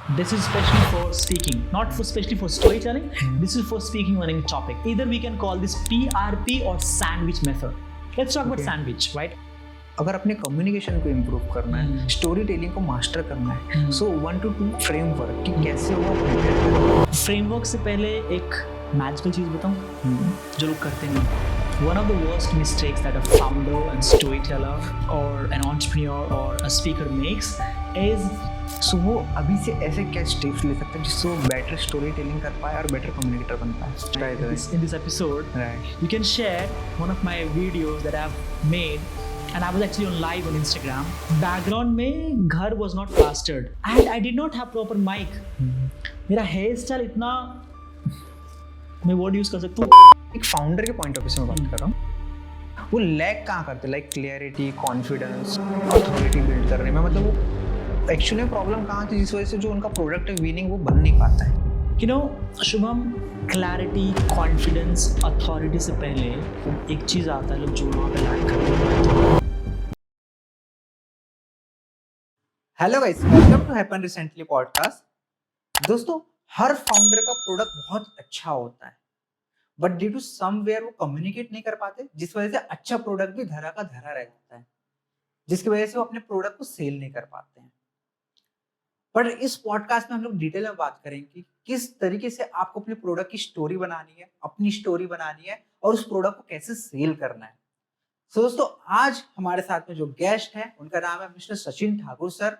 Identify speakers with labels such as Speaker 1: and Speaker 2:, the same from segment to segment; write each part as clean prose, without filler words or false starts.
Speaker 1: This is especially for speaking, not for especially for storytelling. This is for speaking on any topic. Either we can call this PRP or sandwich method. Let's talk about sandwich, right?
Speaker 2: अगर अपने communication को improve करना है, story telling को master करना है, सो 1 to 2 framework कि कैसे वो प्रिपेयर करें।
Speaker 1: फ्रेमवर्क से पहले एक मैजिकल चीज़ बताऊँ जो लोग करते नहीं। One of the worst mistakes that a founder and storyteller or an entrepreneur or a speaker makes is
Speaker 2: सो वो अभी से ऐसे क्या स्टेप्स ले सकते हैं जिससे वो बेटर स्टोरी टेलिंग कर पाए और बेटर कम्युनिकेटर बन पाए।
Speaker 1: in this episode, you can share one of my videos that I've made. And I was actually on live on Instagram. Background में घर was not plastered and I did not have proper mic. मेरा hair style इतना मैं word use कर सकता हूँ।
Speaker 2: एक founder के पॉइंट ऑफ व्यू से मैं बात कर रहा हूँ, वो लैग कहाँ करते, like clarity, confidence, authority build करने में, मतलब वो एक्चुअली प्रॉब्लम कहाँ थी जिस वजह से जो उनका प्रोडक्ट है विनिंग वो बन नहीं पाता है।
Speaker 1: You know, Shubham, clarity, confidence, authority से पहले एक चीज़ आता है लोग जो वहाँ पे लैग करते हैं।
Speaker 2: Hello guys, welcome to Happen Recently podcast. दोस्तों, हर फाउंडर का प्रोडक्ट बहुत अच्छा होता है, बट ड्यू टू समवेयर वो कम्युनिकेट नहीं कर पाते, जिस वजह से अच्छा प्रोडक्ट भी धरा का धरा रह जाता है, जिसकी वजह से वो अपने प्रोडक्ट को सेल नहीं कर पाते हैं। पर इस पॉडकास्ट में हम लोग डिटेल में बात करेंगे कि किस तरीके से आपको अपने प्रोडक्ट की स्टोरी बनानी है, अपनी स्टोरी बनानी है और उस प्रोडक्ट को कैसे सेल करना है। सो दोस्तों, आज हमारे साथ में जो गेस्ट है उनका नाम है mister Sachin Thakur sir.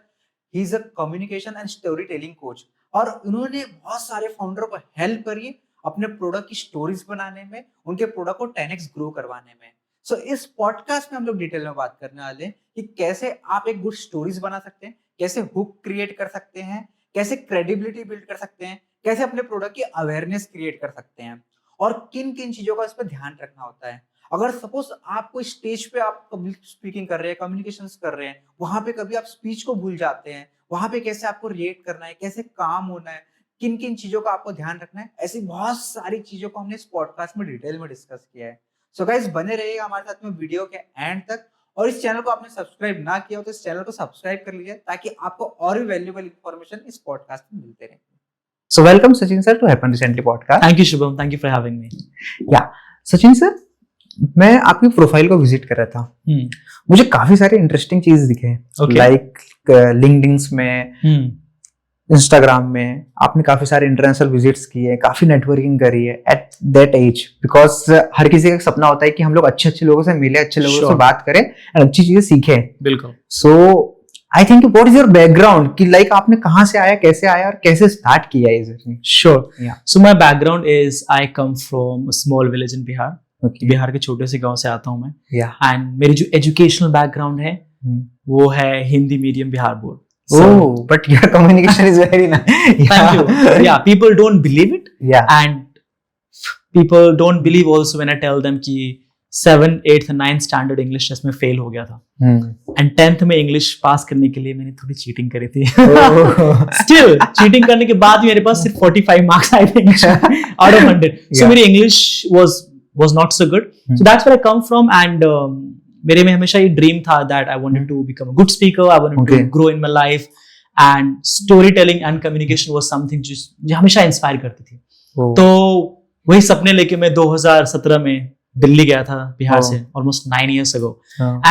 Speaker 2: He is a communication and story telling coach और उन्होंने बहुत सारे फाउंडरों को हेल्प करी अपने प्रोडक्ट की स्टोरीज बनाने में, उनके प्रोडक्ट को 10x ग्रो करवाने में। सो इस पॉडकास्ट में हम लोग डिटेल में बात करने वाले हैं कि कैसे आप एक गुड स्टोरीज बना सकते हैं, कैसे हुक क्रिएट कर सकते हैं, कैसे क्रेडिबिलिटी बिल्ड कर सकते हैं, कैसे अपने प्रोडक्ट की अवेयरनेस क्रिएट कर सकते हैं और किन किन चीजों का इस पर ध्यान रखना होता है। अगर सपोज आप कोई स्टेज पे आप पब्लिक स्पीकिंग कर रहे हैं, कम्युनिकेशंस कर रहे हैं, वहां पे कभी आप स्पीच को भूल जाते हैं, वहां पे कैसे आपको रिएक्ट करना है, कैसे काम होना है, किन किन चीजों का आपको ध्यान रखना है, ऐसी बहुत सारी चीजों को हमने इस पॉडकास्ट में डिटेल में डिस्कस किया है। सो गाइस, बने रहिएगा हमारे साथ में वीडियो के एंड तक। और इस चैनल को आपने सब्सक्राइब ना किया हो तो इस चैनल को सब्सक्राइब कर लीजिए ताकि आपको और भी वैल्यूएबल इंफॉर्मेशन इस पॉडकास्ट में मिलते रहे। So welcome Sachin sir to Happen Recently podcast.
Speaker 1: Thank you Shubham, thank you for having me.
Speaker 2: Yeah Sachin sir, मैं आपकी प्रोफाइल को विजिट कर रहा था। मुझे काफी सारे इंटरेस्टिंग चीज दिखे, लाइक लिंक्डइन में, इंस्टाग्राम में आपने काफी सारे इंटरनेशनल विजिट्स किए, काफी नेटवर्किंग करी है एट दैट एज, बिकॉज हर किसी का सपना होता है कि हम लोग अच्छे अच्छे लोगों से मिले, अच्छे लोगों से बात करें और अच्छी चीजें सीखें।
Speaker 1: बिल्कुल।
Speaker 2: So I think what is your background कि लाइक आपने कहाँ से आया, कैसे आया और कैसे स्टार्ट किया ये journey?
Speaker 1: Sure. So my background is I come from a small village in Bihar. Bihar के छोटे से गांव से आता हूँ मैं। एंड मेरी जो एजुकेशनल बैकग्राउंड है वो है Hindi medium Bihar board.
Speaker 2: Oh, but your communication is very nice.
Speaker 1: Thank you. Yeah, people don't believe it. Yeah. And people don't believe also when I tell them कि 7th, 8th, 9th standard English test में fail हो गया था. And 10th में English पास करने के लिए मैंने थोड़ी cheating करी थी. Still, cheating करने के बाद मेरे पास सिर्फ 45 marks आए थे out of 100. So मेरी English was not so good. So that's where I come from and मेरे में हमेशा ये ड्रीम था that I wanted to become a good speaker, I wanted to grow in my life and storytelling and communication was something जो हमेशा inspire करती थी। तो वही सपने लेके मैं 2017 में दिल्ली गया था बिहार से, almost 9 years ago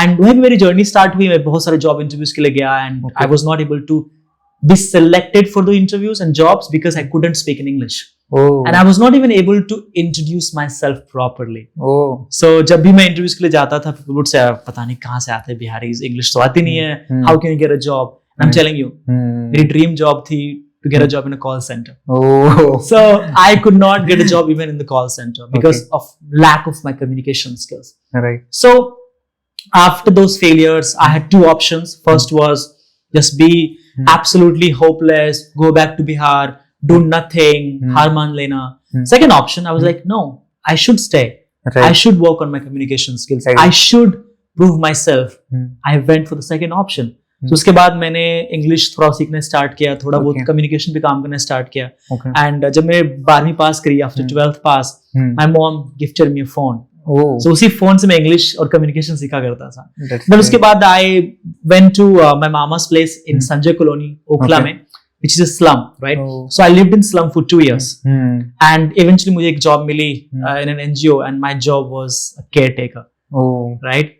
Speaker 1: and वहीं मेरी जर्नी स्टार्ट हुई। मैं बहुत सारे जॉब इंटरव्यूज के लिए गया and I was not able to be selected for the interviews and jobs because I couldn't speak in English. And I was not even able to introduce myself properly. So जब भी मैं interviews के लिए जाता था people would say पता नहीं कहाँ से आते हैं बिहारी, इंग्लिश तो आती नहीं है, how can you get a job? And I'm telling you, मेरी ड्रीम जॉब थी to get a job in a call center. So I could not get a job even in the call center because of lack of my communication skills. Right. So after those failures, I had two options. First was just be absolutely hopeless, go back to Bihar, do nothing, हार मान लेना. Second option, I was like, no, I should stay. I should work on my communication skills. I should prove myself. I went for the second option. So उसके बाद मैंने English थोड़ा सीखना start किया, थोड़ा बहुत कम्युनिकेशन पे काम करना स्टार्ट किया. एंड जब मैं 12वीं पास करी, after 12th pass, my mom gifted me a phone. So उसी फोन से मैं इंग्लिश और कम्युनिकेशन सीखा करता था. Then उसके बाद I went to my mama's place in Sanjay colony Okhla में. which is a slum, right?
Speaker 3: Oh.
Speaker 1: So I lived in slum for 2 years,
Speaker 3: Hmm.
Speaker 1: and eventually मुझे एक job milli in an NGO, and my job was a caretaker,
Speaker 3: Oh.
Speaker 1: right?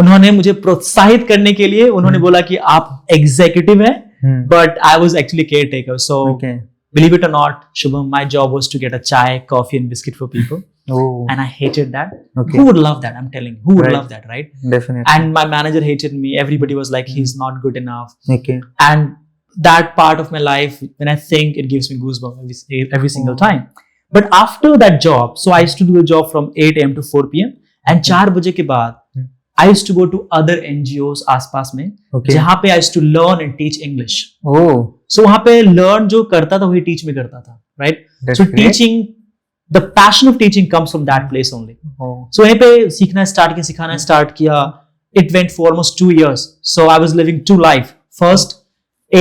Speaker 1: उन्होंने मुझे प्रोत्साहित करने के लिए उन्होंने बोला कि आप एग्जीक्यूटिव हैं,
Speaker 3: Hmm.
Speaker 1: but I was actually caretaker. So
Speaker 3: Okay.
Speaker 1: believe it or not, Shubham, my job was to get a chai, coffee, and biscuit for people,
Speaker 3: Oh.
Speaker 1: and I hated that.
Speaker 3: Okay.
Speaker 1: Who would love that? I'm telling you, who would
Speaker 3: Right.
Speaker 1: love that, right?
Speaker 3: Definitely.
Speaker 1: And my manager hated me. Everybody was like, he's not good enough.
Speaker 3: Okay.
Speaker 1: And that part of my life, when I think, it gives me goosebumps every single time. But after that job, so I used to do the job from 8 a.m. to 4 p.m. And 4 बजे के बाद I used to go to other NGOs आसपास में,
Speaker 3: Okay.
Speaker 1: जहाँ पे I used to learn and teach English.
Speaker 3: Oh.
Speaker 1: So वहाँ पे learn जो करता था वही teach में करता था, right?
Speaker 3: That's
Speaker 1: So
Speaker 3: great.
Speaker 1: teaching, the passion of teaching comes from that place only.
Speaker 3: Oh.
Speaker 1: So वहीं पे सीखना स्टार्ट किया, सिखाना स्टार्ट किया. It went for almost 2 years. So I was living two life. First,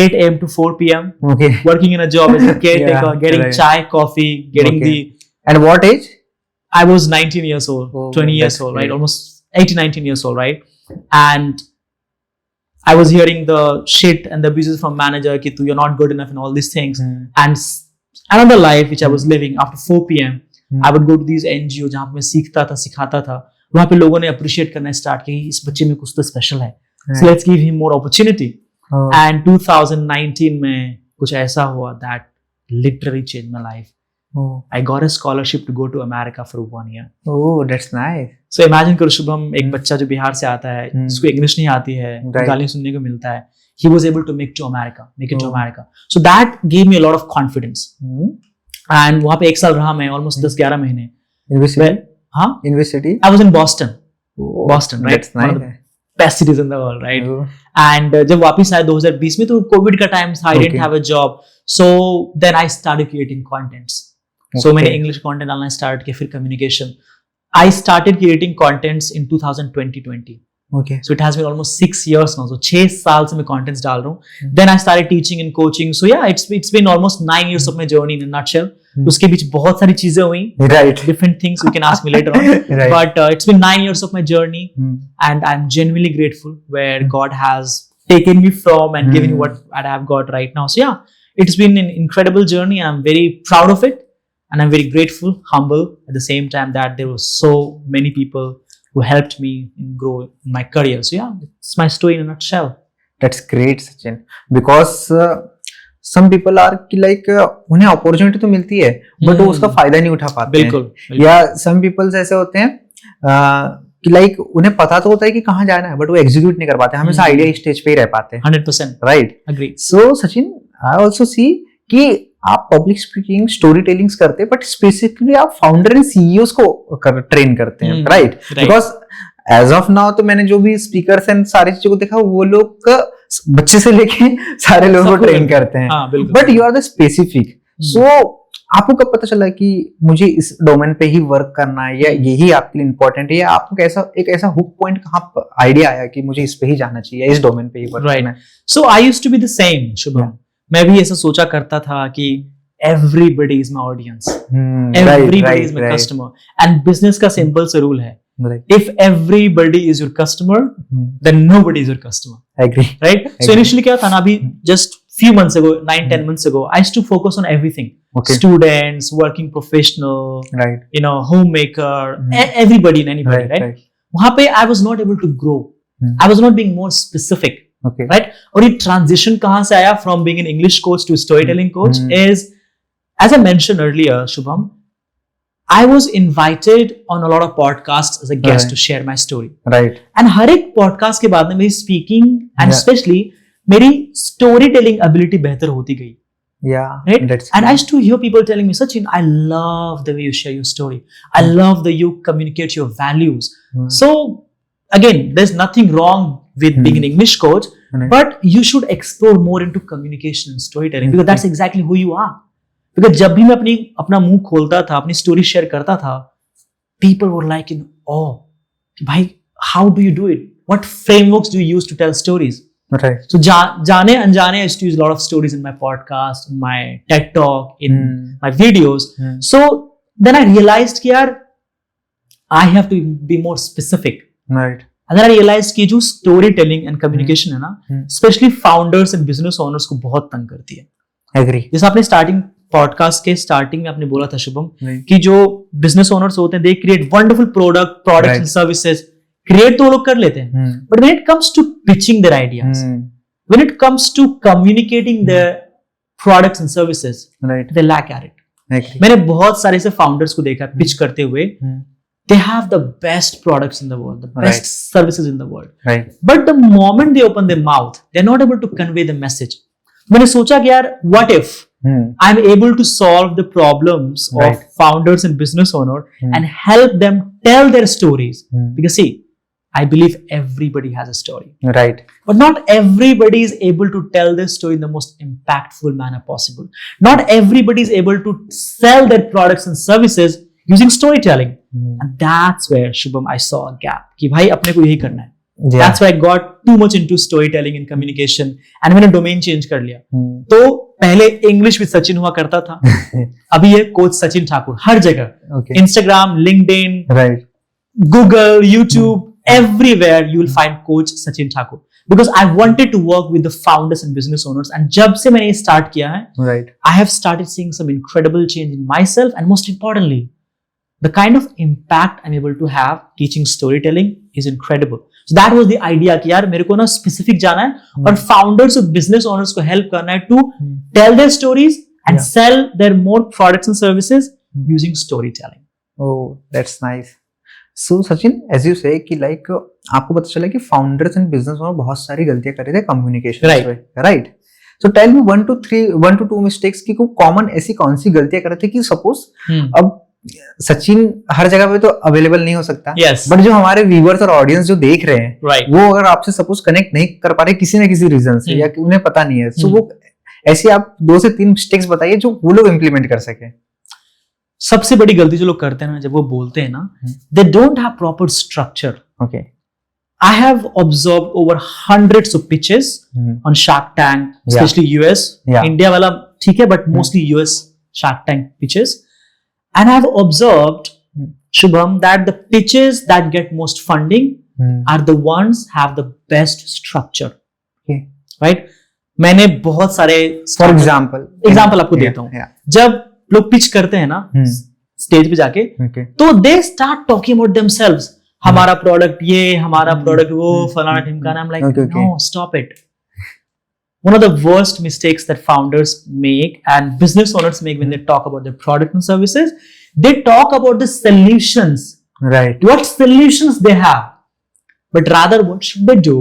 Speaker 1: 8 a.m. to 4 p.m.
Speaker 3: Okay.
Speaker 1: working in a job as a caretaker,
Speaker 3: Yeah,
Speaker 1: getting
Speaker 3: right.
Speaker 1: chai, coffee, getting
Speaker 3: Okay. And what age?
Speaker 1: I was 19 years old,
Speaker 3: Oh,
Speaker 1: 20 years
Speaker 3: that's
Speaker 1: old,
Speaker 3: great.
Speaker 1: right? Almost 18, 19 years old, right? And I was hearing the shit and the abuses from manager कि तू you're not good enough and all these things.
Speaker 3: Hmm.
Speaker 1: And another life which I was living after 4 p.m.
Speaker 3: Hmm.
Speaker 1: I would go to these NGO जहाँ पे मैं सीखता था, सिखाता था. वहाँ पे लोगों ने appreciate करना स्टार्ट किया कि इस बच्चे में कुछ तो स्पेशल है. So
Speaker 3: Right.
Speaker 1: let's give him more opportunity.
Speaker 3: Oh.
Speaker 1: And 2019 में कुछ ऐसा हुआ that literally changed my life.
Speaker 3: Oh.
Speaker 1: I got a scholarship to go to America for 1 year.
Speaker 3: Oh, that's nice.
Speaker 1: So imagine करो शुभम, एक बच्चा जो बिहार से आता है,
Speaker 3: Hmm.
Speaker 1: जिसको इंग्लिश नहीं आती है,
Speaker 3: Right.
Speaker 1: गालियाँ सुनने को मिलता है, he was able to make it to
Speaker 3: Oh.
Speaker 1: America. So that gave me a lot of confidence.
Speaker 3: Hmm.
Speaker 1: And वहाँ पे 1 साल रहा मैं, almost 10-11 महीने.
Speaker 3: In which city?
Speaker 1: हाँ,
Speaker 3: In which city?
Speaker 1: I was in Boston,
Speaker 3: Oh,
Speaker 1: Boston, right?
Speaker 3: That's
Speaker 1: One
Speaker 3: nice.
Speaker 1: of the best cities in the world, right?
Speaker 3: Oh.
Speaker 1: And जब वापस आया 2020 में, तो कोविड का टाइम था, I didn't
Speaker 3: Okay.
Speaker 1: have a job. So then I started creating contents. So मैंने
Speaker 3: Okay.
Speaker 1: English content डालना start किया, फिर communication. I started creating contents in 2020.
Speaker 3: Okay.
Speaker 1: So it has been almost 6 years now. So 6 साल से मैं contents डाल रहा हूँ. Then I started teaching and coaching. So yeah, it's been almost 9 years of my journey in a nutshell. उसके बीच बहुत सारी चीजें हुई.
Speaker 3: Right.
Speaker 1: Different things you can ask me later on.
Speaker 3: Right.
Speaker 1: But it's been 9 years of my journey,
Speaker 3: Hmm.
Speaker 1: and I'm genuinely grateful where God has taken me from and given me what I've got right now. So yeah, it's been an incredible journey. I'm very proud of it, and I'm very grateful, humble at the same time that there were so many people who helped me grow in my career. So yeah, it's my story in a nutshell.
Speaker 3: That's great, Sachin. Because some people are कि like उन्हें opportunity तो मिलती है but वो उसका फायदा नहीं उठा पाते हैं.
Speaker 1: बिल्कुल.
Speaker 3: या some people ऐसे होते हैं कि like उन्हें पता तो होता है कि कहाँ जाना है बट वो एग्जीक्यूट नहीं कर पाते, हमेशा आइडिया स्टेज पे ही रह पाते हैं.
Speaker 1: 100%
Speaker 3: right.
Speaker 1: agree.
Speaker 3: So Sachin, I also see कि आप पब्लिक स्पीकिंग, स्टोरी टेलिंग्स करते हैं बट स्पेसिफिकली आप फाउंडर एंड सीईओस को ट्रेन करते हैं. Right. Because as of now तो मैंने जो भी स्पीकर्स एंड सारी चीजों को देखा, वो लोग बच्चे से लेके सारे लोगों को
Speaker 1: सबको
Speaker 3: ट्रेन करते हैं.
Speaker 1: हाँ, बिल्कुल.
Speaker 3: But you are the specific. So आपको कब पता चला कि मुझे इस डोमेन पे ही वर्क करना है, या यही आपके लिए इम्पोर्टेंट है, या आपको एक ऐसा हुक पॉइंट कहाँ आइडिया आया कि मुझे इस पे ही जाना चाहिए, इस डोमेन पे ही वर्क
Speaker 1: Right.
Speaker 3: करना है?
Speaker 1: So I used to be the same, Shubham. मैं भी ऐसा सोचा करता था कि everybody is my audience. Everybody is my customer. And business का simple सा rule है. If everybody is your customer, then nobody is your customer.
Speaker 3: Agree.
Speaker 1: Right? So
Speaker 3: Agree.
Speaker 1: initially क्या था ना, अभी just few months ago, 9-10 months ago, I used to focus on everything.
Speaker 3: Okay.
Speaker 1: Students, working professional,
Speaker 3: Right.
Speaker 1: homemaker, everybody and anybody, right? वहाँ पे I was not able to grow. I was not being more specific.
Speaker 3: Okay.
Speaker 1: Right? और ये transition कहाँ से आया from being an English coach to storytelling coach is, as I mentioned earlier, Shubham, I was invited on a lot of podcasts as a guest to share my story.
Speaker 3: Right.
Speaker 1: And हर एक podcast के बाद में मेरी speaking and especially मेरी storytelling ability बेहतर होती गई.
Speaker 3: Yeah.
Speaker 1: Right?
Speaker 3: That's
Speaker 1: And I used to hear people telling me, Sachin, I love the way you share your story. I love the way you communicate your values. So again, there's nothing wrong with being an English coach, but you should explore more into communication and storytelling because that's exactly who you are. Because जब भी मैं अपना मुंह खोलता था, अपनी story share करता था, people were like in awe. भाई, how do you do it? What frameworks do you use to tell stories?
Speaker 3: right.
Speaker 1: So जाने अनजाने, I used to use a lot of stories in my podcast, in my TED talk, in my videos. So then I realized कि यार I have to be more specific.
Speaker 3: Right.
Speaker 1: And then I realized कि जो storytelling and communication है ना, especially founders and business owners को बहुत तंग करती है.
Speaker 3: एग्री।
Speaker 1: जैसे आपने स्टार्टिंग पॉडकास्ट के स्टार्टिंग में आपने बोला था शुभम
Speaker 3: नहीं।
Speaker 1: कि जो बिजनेस ओनर्स होते हैं they create wonderful products
Speaker 3: Right.
Speaker 1: And services create तो वो लोग कर लेते हैं, but when it comes to pitching their ideas, when it comes to communicating their products and services,
Speaker 3: right,
Speaker 1: they lack at it.
Speaker 3: Agree.
Speaker 1: मैंने बहुत सारे ऐसे फाउंडर्स को देखा पिच करते हुए, they have the best products in the world, the best
Speaker 3: Right.
Speaker 1: services in the world,
Speaker 3: right,
Speaker 1: but the moment they open their mouth, they're not able to convey the message. मैंने सोचा कि यार what if I'm able to solve the problems
Speaker 3: Right.
Speaker 1: of founders and business owners and
Speaker 3: Hmm.
Speaker 1: help them tell their stories. Because see, I believe everybody has a story,
Speaker 3: right,
Speaker 1: but not everybody is able to tell their story in the most impactful manner possible. Not everybody is able to sell their products and services using storytelling. And that's where Shubham, I saw a gap. कि भाई अपने को यही करना है. That's why I got too much into storytelling and communication. And मैंने domain change कर लिया. तो पहले English with सचिन हुआ करता था. अभी ये कोच सचिन ठाकुर हर जगह.
Speaker 3: Okay.
Speaker 1: Instagram, LinkedIn,
Speaker 3: right,
Speaker 1: Google, YouTube, everywhere you will find coach Sachin Thakur. Because I wanted to work with the founders and business owners. And जब से मैंने ये start किया है,
Speaker 3: right,
Speaker 1: I have started seeing some incredible change in myself, and most importantly, the kind of impact I'm able to have teaching storytelling is incredible. So that was the idea कि यार मेरे को ना specific जाना है और founders और business owners को help करना है to tell their stories and
Speaker 3: Yeah.
Speaker 1: sell their more products and services using storytelling.
Speaker 3: Oh, that's nice. So Sachin, as you say कि like आपको पता चला कि founders and business owners बहुत सारी गलतियां कर रहे थे communication
Speaker 1: Right.
Speaker 3: में, right? So tell me 1 to 2 mistakes की कोई common ऐसी कौन सी गलतियां कर रहे थे कि suppose अब सचिन हर जगह पे तो अवेलेबल नहीं हो सकता,
Speaker 1: Yes.
Speaker 3: बट जो हमारे व्यूअर्स और ऑडियंस जो देख रहे हैं,
Speaker 1: Right.
Speaker 3: वो अगर आपसे सपोज कनेक्ट नहीं कर पा रहे किसी ना किसी रीजन से या कि उन्हें पता नहीं है, सो वो ऐसी आप 2 से 3 मिस्टेक्स बताइए जो वो लोग इम्प्लीमेंट कर सके।
Speaker 1: सबसे बड़ी गलती जो लोग करते हैं ना, जब वो बोलते हैं ना, they don't have proper structure.
Speaker 3: Okay,
Speaker 1: I have observed over hundreds of pitches on Shark Tank, especially US.
Speaker 3: Yeah.
Speaker 1: India वाला ठीक है, but mostly US Shark Tank pitches. And I have observed, Shubham, that the pitches that get most funding are the ones have the best structure.
Speaker 3: Okay.
Speaker 1: Right? मैंने बहुत सारे
Speaker 3: for example
Speaker 1: आपको देता हूँ. जब लोग पिच करते हैं ना स्टेज पे जाके, तो they start talking about themselves. हमारा प्रोडक्ट ये, हमारा प्रोडक्ट वो, फलाना ढिमकाना. I'm like, no, stop it. One of the worst mistakes that founders make and business owners make when they talk about their product and services, they talk about the solutions,
Speaker 3: right,
Speaker 1: what solutions they have, but rather what should they do?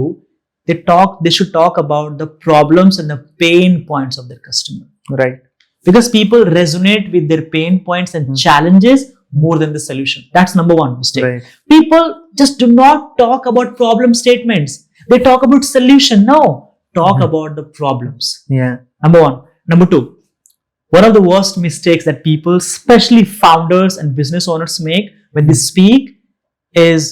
Speaker 1: They should talk about the problems and the pain points of their customer,
Speaker 3: right,
Speaker 1: because people resonate with their pain points and challenges more than the solution. That's number one mistake.
Speaker 3: Right.
Speaker 1: People just do not talk about problem statements. They talk about solution. No, talk about the problems.
Speaker 3: या,
Speaker 1: Number one. Number two, one of the worst mistakes that people, especially founders and business owners, make when they speak is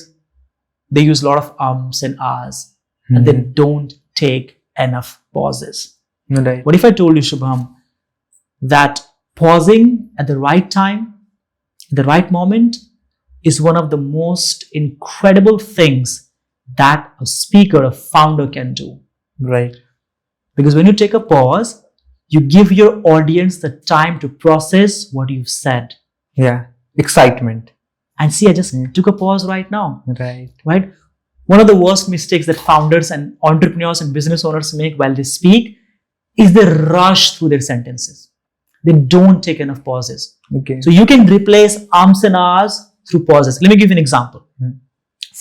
Speaker 1: they use a lot of ums and ahs, and they don't take enough pauses.
Speaker 3: Right,
Speaker 1: What if I told you, Shubham, that pausing at the right time, at the right moment, is one of the most incredible things that a speaker, a founder can do.
Speaker 3: Right,
Speaker 1: Because when you take a pause, you give your audience the time to process what you've said.
Speaker 3: या, excitement,
Speaker 1: And see, I just took a pause right now,
Speaker 3: right,
Speaker 1: right? One of the worst mistakes that founders and entrepreneurs and business owners make while they speak is they rush through their sentences. They don't take enough pauses.
Speaker 3: Okay,
Speaker 1: So you can replace ums and ahs through pauses. Let me give you an example.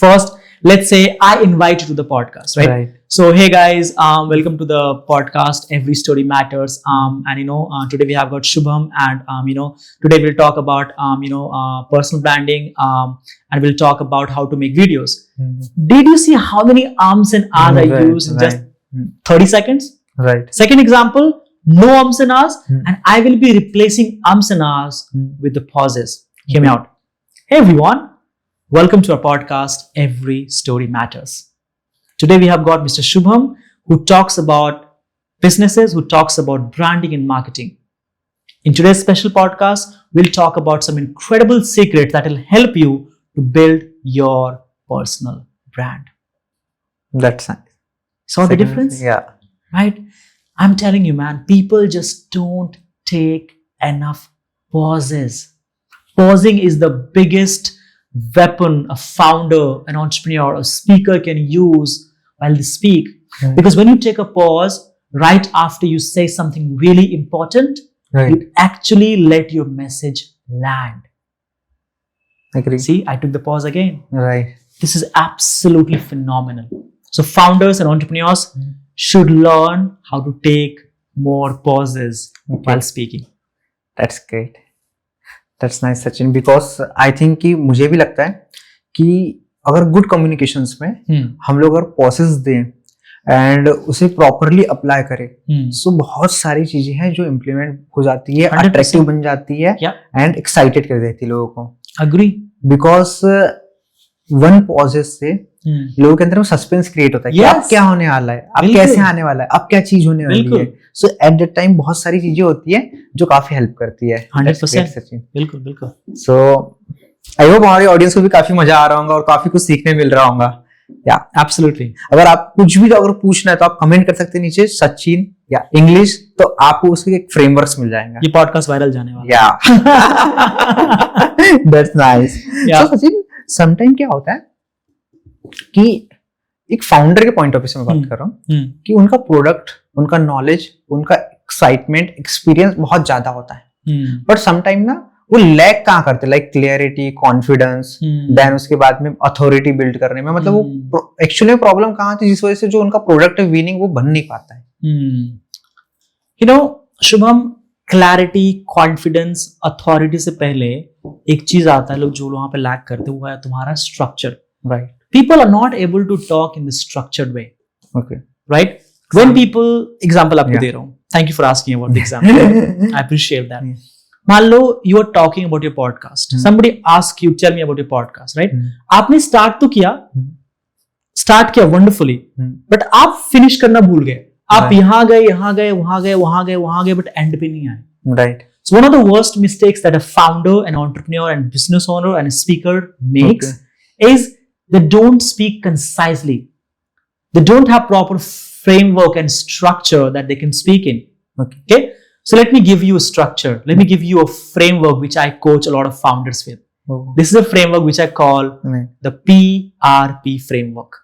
Speaker 1: First, let's say I invite you to the podcast, right?
Speaker 3: Right.
Speaker 1: So hey guys, welcome to the podcast. Every story matters. And today we have got Shubham, and today we'll talk about personal branding. And we'll talk about how to make videos. Did you see how many ums and ahs I used in just 30 seconds?
Speaker 3: Right,
Speaker 1: Second example, no ums and ahs, and I will be replacing ums and ahs with the pauses. Hear me out. Hey everyone, welcome to our podcast, Every Story Matters. Today we have got Mr. Shubham, who talks about businesses, who talks about branding and marketing. In today's special podcast, we'll talk about some incredible secrets that will help you to build your personal brand.
Speaker 3: That's nice.
Speaker 1: Saw the difference?
Speaker 3: या,
Speaker 1: Right? I'm telling you, man, people just don't take enough pauses. Pausing is the biggest weapon a founder, an entrepreneur, a speaker can use while they speak. Because when you take a pause right after you say something really important, you actually let your message land.
Speaker 3: Agree.
Speaker 1: See, I took the pause again.
Speaker 3: Right.
Speaker 1: This is absolutely phenomenal. So founders and entrepreneurs should learn how to take more pauses while speaking.
Speaker 3: That's great. That's nice, Sachin. Because I think कि मुझे भी लगता है कि अगर good communications में हम लोग अगर पॉसेस दें एंड उसे प्रॉपरली अप्लाई करें, सो बहुत सारी चीजें हैं जो इम्प्लीमेंट हो जाती है, अट्रैक्टिव बन जाती है एंड एक्साइटेड कर देती है लोगों को.
Speaker 1: अग्री.
Speaker 3: बिकॉज वन पॉजेस से लोगों के अंदर वो सस्पेंस क्रिएट होता है कि अब क्या होने वाला है, अब कैसे आने वाला है, अब क्या चीज होने वाली है. सो एट दैट टाइम बहुत सारी चीजें होती है जो काफी हेल्प करती है.
Speaker 1: 100%. बिल्कुल बिल्कुल.
Speaker 3: सो आई होप हमारी ऑडियंस को भी काफी मजा आ रहा होगा और काफी कुछ सीखने मिल रहा होगा. या
Speaker 1: एब्सोल्युटली.
Speaker 3: अगर आप कुछ भी अगर पूछना है तो आप कमेंट कर सकते हैं नीचे सचिन या इंग्लिश, तो आपको उसके एक फ्रेमवर्क मिल जाएगा.
Speaker 1: ये पॉडकास्ट वायरल जाने वाला.
Speaker 3: या that's nice. So Sachin, sometime क्या होता है कि एक फाउंडर के पॉइंट ऑफ व्यू से मैं बात कर रहा हूँ कि उनका प्रोडक्ट, उनका नॉलेज, उनका एक्साइटमेंट, एक्सपीरियंस बहुत ज्यादा होता है, बट समटाइम ना वो लैक कहाँ करते, लाइक क्लियरिटी, कॉन्फिडेंस, देन उसके बाद में अथॉरिटी बिल्ड करने में, मतलब वो एक्चुअली प्रॉब्लम कहाँ थी जिस वजह से जो उनका प्रोडक्ट है विनिंग वो बन नहीं पाता है.
Speaker 1: You know Shubham, clarity, confidence, authority से पहले एक चीज आता है लोग जो वहां पे लैक करते हुआ है तुम्हारा structure.
Speaker 3: Right.
Speaker 1: People are not able to talk in the structured way.
Speaker 3: Okay.
Speaker 1: Right? When people, example आपको दे रहा हूँ. Thank you for asking about the example. I appreciate that. मान लो you are talking about your podcast. Somebody asks you, tell me about your podcast, right? आपने start तो किया, start किया wonderfully, but आप finish करना भूल गए. आप यहाँ गए, यहाँ गए, वहां गए, वहां गए, वहां गए, but end पे नहीं आए.
Speaker 3: Right.
Speaker 1: So one of the worst mistakes that a founder, an entrepreneur, and business owner and a speaker makes is they don't speak concisely. They don't have proper framework and structure that they can speak in. Okay. So let me give you a structure. Let me give you a framework which I coach a lot of founders with. This is a framework which I call the PRP framework.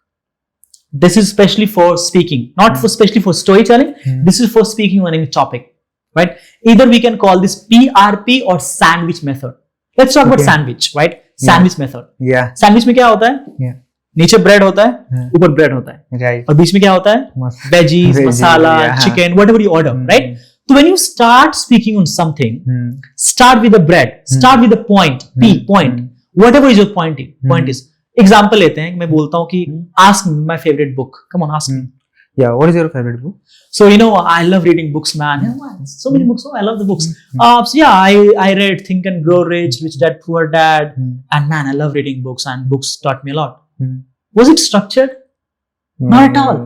Speaker 1: This is especially for speaking, not for especially for storytelling. This is for speaking on any topic, right? Either we can call this PRP or sandwich method. Let's talk about sandwich, right? Sandwich method. Sandwich में क्या होता है? नीचे bread होता है, ऊपर bread होता है, और बीच में क्या होता है? Veggies, masala, chicken, whatever you order, right? So when you start speaking on something, start with the bread, start with the point, point, whatever is your point is. Example लेते हैं, मैं बोलता हूँ कि ask me my favorite book. Come on, ask me.
Speaker 3: Yeah, what is your favorite book?
Speaker 1: So you know, I love reading books, man. So many books. Oh, I love the books. So yeah, I read Think and Grow Rich, Rich Dad Poor Dad, and man, I love reading books, and books taught me a lot. Was it structured? Not at all.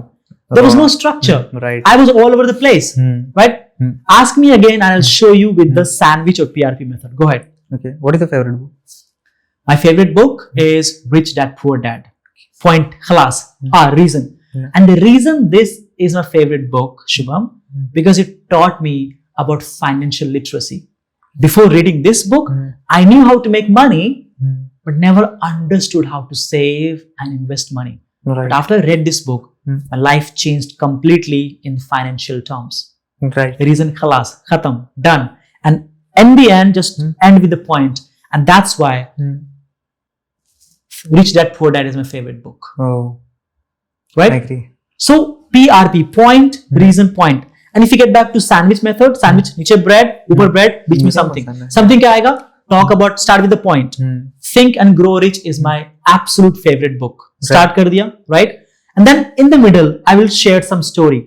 Speaker 1: There was no structure.
Speaker 3: Right.
Speaker 1: I was all over the place. Right. Ask me again, and I'll show you with the sandwich or PRP method. Go ahead.
Speaker 3: Okay. What is your favorite book?
Speaker 1: My favorite book is Rich Dad Poor Dad. Point. Khalas. Reason. And the reason this is my favorite book, Shubham, because it taught me about financial literacy. Before reading this book, I knew how to make money, but never understood how to save and invest money.
Speaker 3: Right.
Speaker 1: But after I read this book, my life changed completely in financial terms.
Speaker 3: Right.
Speaker 1: The reason, khalas, khatam, done. And in the end, just end with the point. And that's why Rich Dad Poor Dad is my favorite book.
Speaker 3: Oh.
Speaker 1: Right?
Speaker 3: I agree.
Speaker 1: So PRP, point, reason, point. And if you get back to sandwich method, sandwich, नीचे bread, ऊपर bread, बीच में something. Something क्या आएगा? Talk about, start with the point. Think and Grow Rich is my absolute favorite book. Start कर दिया, right? And then in the middle, I will share some story.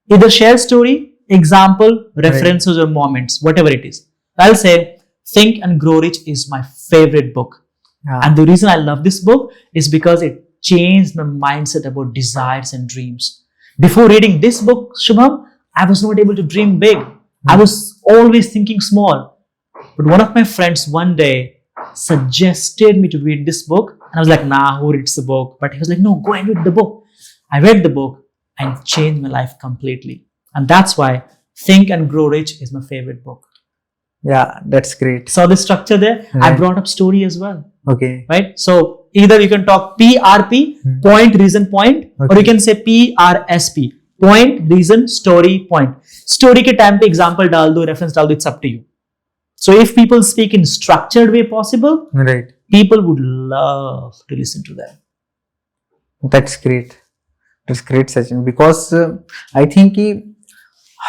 Speaker 1: Either share story, example, references or moments, whatever it is. I'll say, Think and Grow Rich is my favorite book. And the reason I love this book is because it changed my mindset about desires and dreams. Before reading this book, Shubham, I was not able to dream big. I was always thinking small. But one of my friends one day suggested me to read this book. And I was like, nah, who reads the book? But he was like, no, go and read the book. I read the book and it changed my life completely. And that's why Think and Grow Rich is my favorite book.
Speaker 3: Yeah, that's great.
Speaker 1: So the structure there, I
Speaker 3: Right.
Speaker 1: brought up story as well,
Speaker 3: Okay.
Speaker 1: right? So either you can talk PRP, point, reason, point, or
Speaker 3: Okay.
Speaker 1: you can say PRSP, point, reason, story, point. Story के time पे example डाल दो, reference डाल दो, it's up to you. So if people speak in structured way possible,
Speaker 3: Right.
Speaker 1: people would love to listen to them.
Speaker 3: That's great. That's great, Sachin. Because I think कि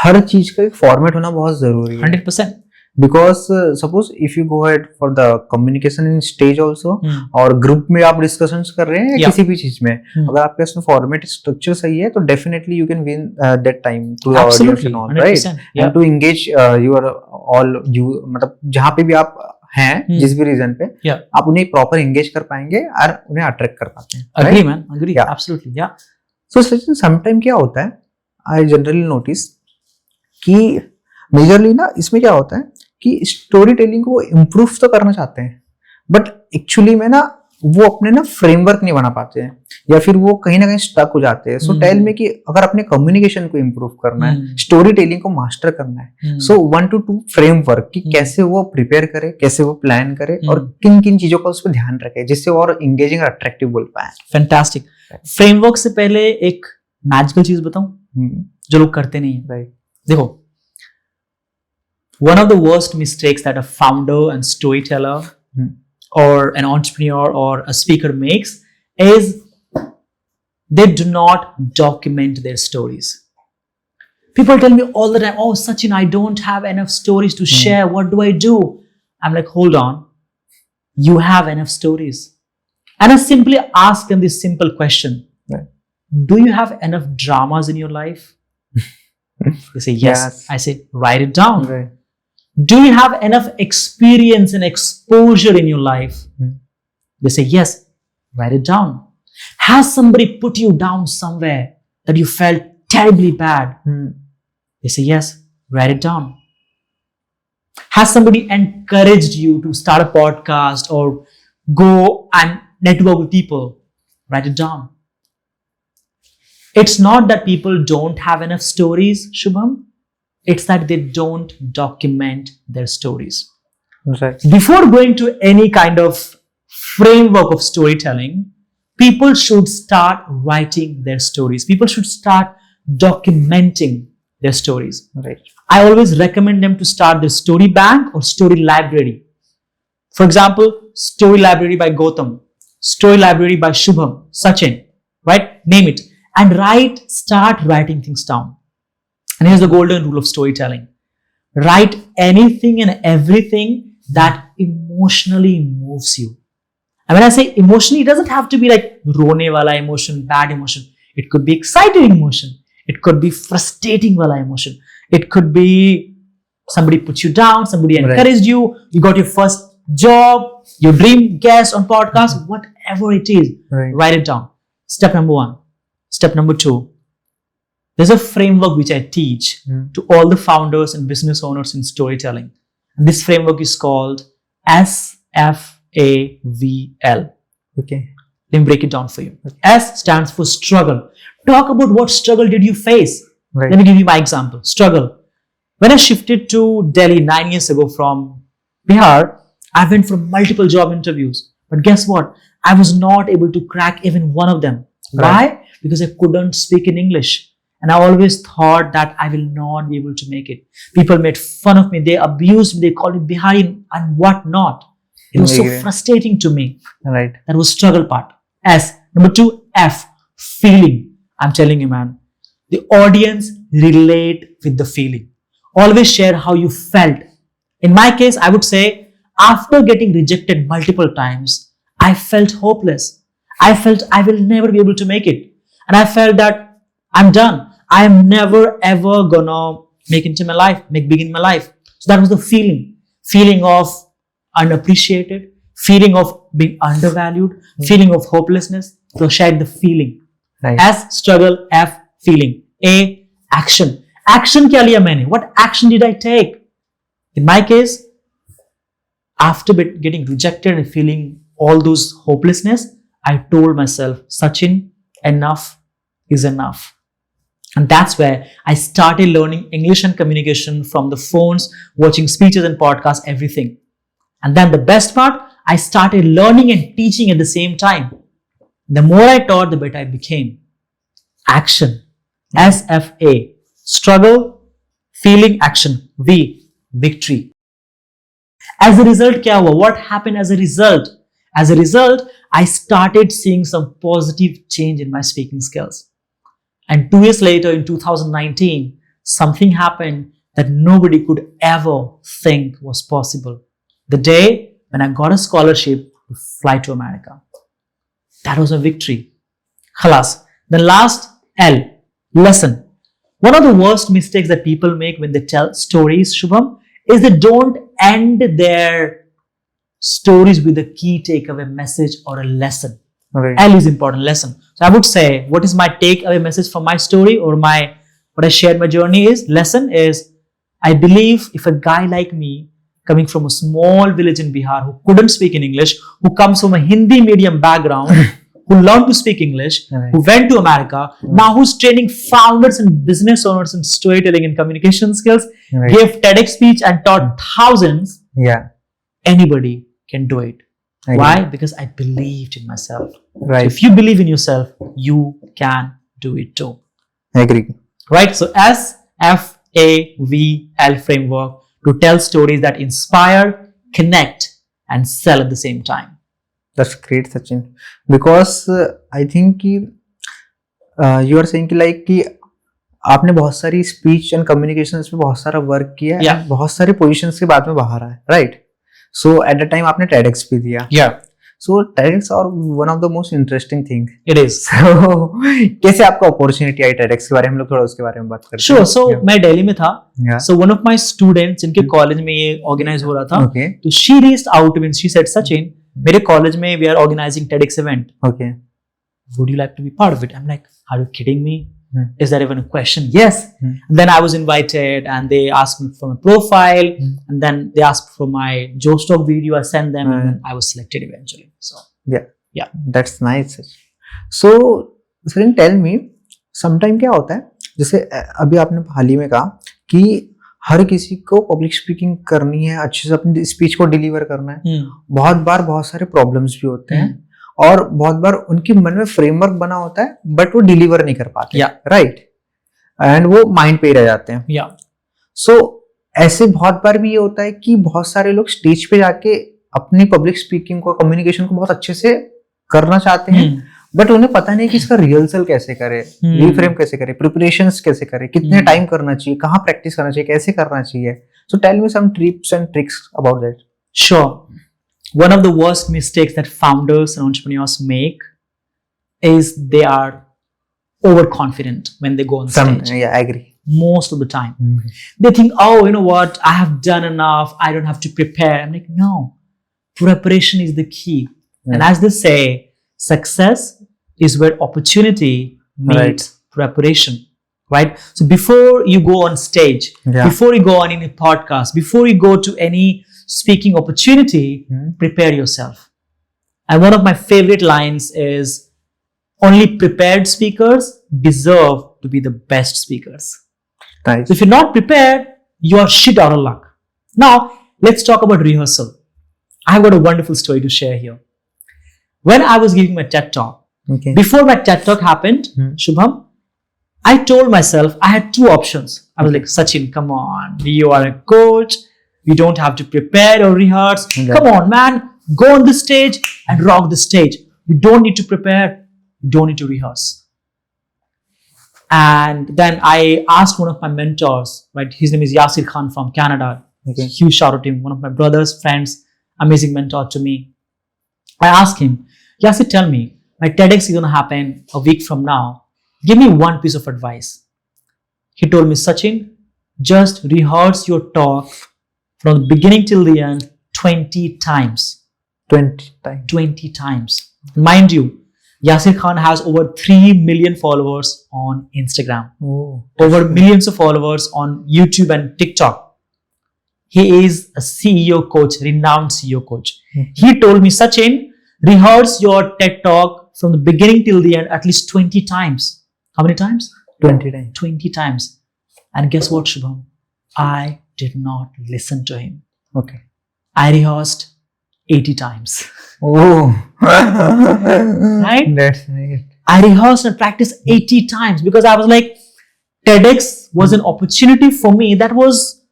Speaker 3: हर चीज का एक format होना बहुत जरूरी है.
Speaker 1: 100%.
Speaker 3: Because suppose if you go ahead for the communication in stage also,
Speaker 1: Hmm.
Speaker 3: और group में आप डिस्कशंस कर रहे हैं
Speaker 1: Yeah.
Speaker 3: किसी भी चीज में,
Speaker 1: Hmm.
Speaker 3: अगर आपके इसमें फॉर्मेट स्ट्रक्चर सही है तो definitely you can win that time to the audience
Speaker 1: Absolutely.
Speaker 3: And all, right?
Speaker 1: 100%. Yeah.
Speaker 3: And to engage your all you, मतलब जहाँ पे भी आप हैं
Speaker 1: Hmm.
Speaker 3: जिस भी रीजन पे,
Speaker 1: Yeah.
Speaker 3: आप उन्हें प्रॉपर एंगेज कर पाएंगे और उन्हें अट्रैक्ट कर पाते हैं.
Speaker 1: Agree, man. Agree.
Speaker 3: Yeah.
Speaker 1: Absolutely. Yeah.
Speaker 3: सो सचिन, समटाइम क्या होता है, आई जनरली नोटिस कि मेजरली ना इसमें क्या होता है कि स्टोरी टेलिंग को इम्प्रूव तो करना चाहते हैं, बट एक्चुअली में ना वो अपने ना फ्रेमवर्क नहीं बना पाते हैं, या फिर वो कहीं ना कहीं स्टक हो जाते हैं. सो टेल में कि अगर अपने कम्युनिकेशन को इम्प्रूव करना है, स्टोरी टेलिंग को मास्टर करना है, सो 1 to 2 फ्रेमवर्क कि कैसे वो प्रिपेयर करे, कैसे वो प्लान करे, और किन किन चीजों का उस पर ध्यान रखे जिससे वो और इंगेजिंग और अट्रैक्टिव बोल पाए.
Speaker 1: फैंटास्टिक. फ्रेमवर्क से पहले एक मैजिकल चीज बताऊं जो लोग करते नहीं है.
Speaker 3: राइट.
Speaker 1: देखो, one of the worst mistakes that a founder and storyteller or an entrepreneur or a speaker makes is they do not document their stories. People tell me all the time, oh, Sachin, I don't have enough stories to share. What do I do? I'm like, hold on. You have enough stories. And I simply ask them this simple question.
Speaker 3: Right.
Speaker 1: Do you have enough dramas in your life? They say, yes.
Speaker 3: Yes.
Speaker 1: I say, write it down.
Speaker 3: Right.
Speaker 1: Do you have enough experience and exposure in your life? They say, yes. Write it down. Has somebody put you down somewhere that you felt terribly bad? They say, yes. Write it down. Has somebody encouraged you to start a podcast or go and network with people? Write it down. It's not that people don't have enough stories, Shubham. It's that they don't document their stories.
Speaker 3: Right.
Speaker 1: Before going to any kind of framework of storytelling, people should start writing their stories. People should start documenting their stories.
Speaker 3: Right.
Speaker 1: I always recommend them to start their story bank or story library. For example, story library by Gautam, story library by Shubham, Sachin, right? Name it. And start writing things down. And here's the golden rule of storytelling. Write anything and everything that emotionally moves you. And when I say emotionally, it doesn't have to be like rone wala emotion, bad emotion. It could be exciting emotion. It could be frustrating wala emotion. It could be somebody put you down, somebody encouraged you, you got your first job, your dream guest on podcast, whatever it is, write it down. Step number 1. Step number 2. There's a framework which I teach to all the founders and business owners in storytelling. And this framework is called SFAVL.
Speaker 3: Okay.
Speaker 1: Let me break it down for you. S stands for struggle. Talk about what struggle did you face.
Speaker 3: Right.
Speaker 1: Let me give you my example. Struggle. When I shifted to Delhi 9 years ago from Bihar, I went for multiple job interviews. But guess what? I was not able to crack even one of them.
Speaker 3: Right.
Speaker 1: Why? Because I couldn't speak in English. And I always thought that I will not be able to make it. People made fun of me. They abused me. They called me Bihari and whatnot. It was so frustrating to me.
Speaker 3: Right.
Speaker 1: That was struggle part. S. Number 2, F. Feeling. I'm telling you, man. The audience relate with the feeling. Always share how you felt. In my case, I would say, after getting rejected multiple times, I felt hopeless. I felt I will never be able to make it. And I felt that I'm done. I am never ever gonna make big in my life. So that was the feeling. Feeling of unappreciated, feeling of being undervalued, feeling of hopelessness. So shared the feeling.
Speaker 3: Right.
Speaker 1: S, struggle. F, feeling. A, action. Action kya liya maine? What action did I take? In my case, after getting rejected and feeling all those hopelessness, I told myself, Sachin, enough is enough. And that's where I started learning English and communication from the phones, watching speeches and podcasts, everything. And then the best part, I started learning and teaching at the same time. The more I taught, the better I became. Action. SFA. Struggle, feeling, action. V. Victory. As a result, kya hua? What happened as a result? As a result, I started seeing some positive change in my speaking skills. And 2 years later, in 2019, something happened that nobody could ever think was possible. The day when I got a scholarship to fly to America. That was a victory. Khalas. The last L, lesson. One of the worst mistakes that people make when they tell stories, Shubham, is they don't end their stories with a key takeaway message or a lesson.
Speaker 3: Okay.
Speaker 1: L is important, lesson. So I would say, what is my takeaway message from my story or what I shared my journey is, lesson is, I believe if a guy like me, coming from a small village in Bihar who couldn't speak in English, who comes from a Hindi medium background, who learned to speak English,
Speaker 3: Right.
Speaker 1: who went to America, now who's training founders and business owners in storytelling and communication skills,
Speaker 3: Right.
Speaker 1: gave TEDx speech and taught thousands,
Speaker 3: Yeah.
Speaker 1: anybody can do it.
Speaker 3: I agree.
Speaker 1: Why? Because I believed in myself.
Speaker 3: Right.
Speaker 1: So if you believe in yourself, you can do it too.
Speaker 3: I agree.
Speaker 1: Right? So SFAVL framework to tell stories that inspire, connect, and sell at the same time.
Speaker 3: That's great, Sachin. Because I think कि you are saying कि like कि आपने बहुत सारी speech and communication पे बहुत सारा work किया
Speaker 1: Yeah.
Speaker 3: and बहुत सारे पोजीशंस के बाद में बाहर आए, right? So at the time आपने TEDx भी दिया.
Speaker 1: Yeah,
Speaker 3: सो TEDx और one of the most interesting thing.
Speaker 1: it is.
Speaker 3: सो कैसे आपको अपॉर्चुनिटी आई TEDx के बारे में, हम लोग थोड़ा उसके बारे में बात करते
Speaker 1: Sure. So
Speaker 3: Yeah.
Speaker 1: मैं दिल्ली में था.
Speaker 3: Yeah.
Speaker 1: So one of my students, जिनके कॉलेज में ये ऑर्गेनाइज हो रहा था,
Speaker 3: Okay.
Speaker 1: तो she reached out to me and she said, Sachin, मेरे कॉलेज में we are organizing TEDx event.
Speaker 3: Okay.
Speaker 1: Would you like to be part of it? I'm like, are you kidding me?
Speaker 3: Hmm.
Speaker 1: Is that even a question? Yes.
Speaker 3: Hmm.
Speaker 1: And then I was invited and they asked me for my profile and then they asked for my Joestock video. I sent them and then I was selected eventually. So
Speaker 3: Yeah. That's nice. So, Sarin, tell me, sometime क्या होता है, जैसे अभी आपने हाल ही में कहा कि हर किसी को पब्लिक स्पीकिंग करनी है, अच्छे से अपनी स्पीच को डिलीवर करना है. बहुत बार बहुत सारे प्रॉब्लम्स भी होते हैं और बहुत बार उनके मन में फ्रेमवर्क बना होता है बट वो डिलीवर नहीं कर पाते.
Speaker 1: Yeah.
Speaker 3: राइट. एंड वो माइंड पे ही रह जाते हैं.
Speaker 1: Yeah.
Speaker 3: सो ऐसे बहुत बार भी ये होता है कि बहुत सारे लोग स्टेज पे जाके अपनी पब्लिक स्पीकिंग को, कम्युनिकेशन को बहुत अच्छे से करना चाहते हैं बट उन्हें पता नहीं कि इसका रिहर्सल कैसे करे, रीफ्रेम कैसे करे, प्रिपरेशंस कैसे करे, कितने टाइम करना चाहिए, कहाँ प्रैक्टिस करना चाहिए, कैसे करना चाहिए. So tell me some tips and tricks about that.
Speaker 1: Sure. One of the worst mistakes that founders and entrepreneurs make is they are overconfident when they go on stage.
Speaker 3: Yeah, I agree.
Speaker 1: Most of the time. They think, oh, you know what? I have done enough. I don't have to prepare. I'm like, no. Preparation is the key. And as they say, success is where opportunity meets preparation. Right? So before you go on stage, before you go on any podcast, before you go to any speaking opportunity, prepare yourself. And one of my favorite lines is, only prepared speakers deserve to be the best speakers.
Speaker 3: Nice.
Speaker 1: So if you're not prepared, you are shit out of luck. Now, let's talk about rehearsal. I've got a wonderful story to share here. When I was giving my TED Talk,
Speaker 3: Okay.
Speaker 1: before my TED Talk happened, Shubham, I told myself I had two options. I was like, Sachin, come on. You are a coach. You don't have to prepare or rehearse.
Speaker 3: Okay.
Speaker 1: Come on, man. Go on the stage and rock the stage. You don't need to prepare. You don't need to rehearse. And then I asked one of my mentors, right? His name is Yasir Khan from Canada.
Speaker 3: Okay.
Speaker 1: Huge shout out to him. One of my brothers, friends, amazing mentor to me. I asked him, Yasir, tell me, my TEDx is going to happen a week from now. Give me one piece of advice. He told me, Sachin, just rehearse your talk from the beginning till the end 20 times.
Speaker 3: 20 times.
Speaker 1: 20 times. Mind you, Yasir Khan has over 3 million followers on Instagram.
Speaker 3: Oh.
Speaker 1: Over millions of followers on YouTube and TikTok. He is a CEO coach, renowned CEO coach. He told me, Sachin, rehearse your TED Talk from the beginning till the end at least 20 times. How many times?
Speaker 3: 20 times.
Speaker 1: 20 times. And guess what, Shubham? I did not listen to him.
Speaker 3: Okay.
Speaker 1: I rehearsed 80 times.
Speaker 3: Oh.
Speaker 1: Right?
Speaker 3: That's nice.
Speaker 1: I rehearsed and practiced 80 times because I was like, TEDx was an opportunity for me that was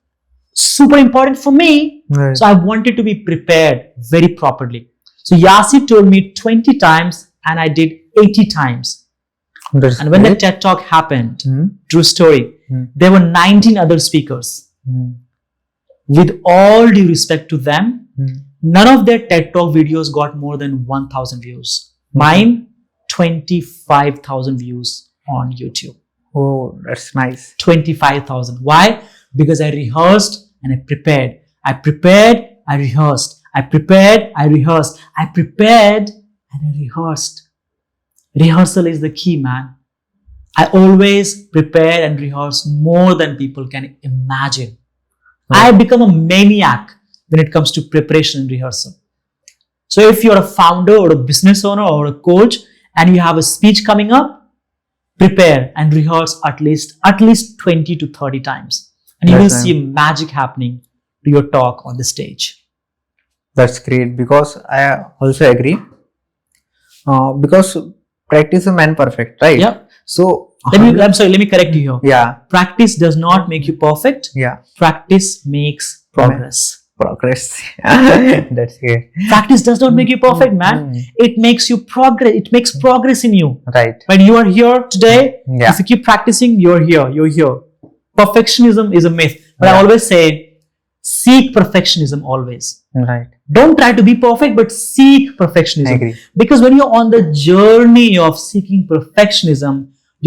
Speaker 1: super important for me.
Speaker 3: Right.
Speaker 1: So I wanted to be prepared very properly. So Yasi told me 20 times and I did 80 times.
Speaker 3: That's
Speaker 1: And when the
Speaker 3: great.
Speaker 1: TED Talk happened,
Speaker 3: Hmm.
Speaker 1: true story, there were 19 other speakers.
Speaker 3: Hmm.
Speaker 1: With all due respect to them,
Speaker 3: Hmm.
Speaker 1: none of their TED Talk videos got more than 1,000 views. Mine, 25,000 views on YouTube.
Speaker 3: Oh, that's nice.
Speaker 1: 25,000. Why? Because I rehearsed and I prepared. I prepared, I rehearsed. I prepared, I rehearsed. I prepared and I rehearsed. Rehearsal is the key, man. I always prepare and rehearse more than people can imagine. I have become a maniac when it comes to preparation and rehearsal. So if you're a founder or a business owner or a coach and you have a speech coming up, prepare and rehearse at least 20 to 30 times. And you will
Speaker 3: That's
Speaker 1: see magic happening to your talk on the stage.
Speaker 3: That's great, because I also agree. Because practice a man perfect, right?
Speaker 1: Yeah.
Speaker 3: So
Speaker 1: Let me correct you here.
Speaker 3: yeah,
Speaker 1: Practice does not make you perfect.
Speaker 3: yeah,
Speaker 1: Practice makes progress.
Speaker 3: progress. That's it.
Speaker 1: Practice does not make you perfect, man. It makes you progress. It makes progress in you.
Speaker 3: Right.
Speaker 1: When you are here today,
Speaker 3: Yeah.
Speaker 1: if you keep practicing, you're here. You're here. Perfectionism is a myth. But I
Speaker 3: Yeah.
Speaker 1: always say, seek perfectionism always.
Speaker 3: Right.
Speaker 1: Don't try to be perfect, but seek
Speaker 3: I
Speaker 1: perfectionism.
Speaker 3: agree.
Speaker 1: Because when you're on the journey of seeking perfectionism,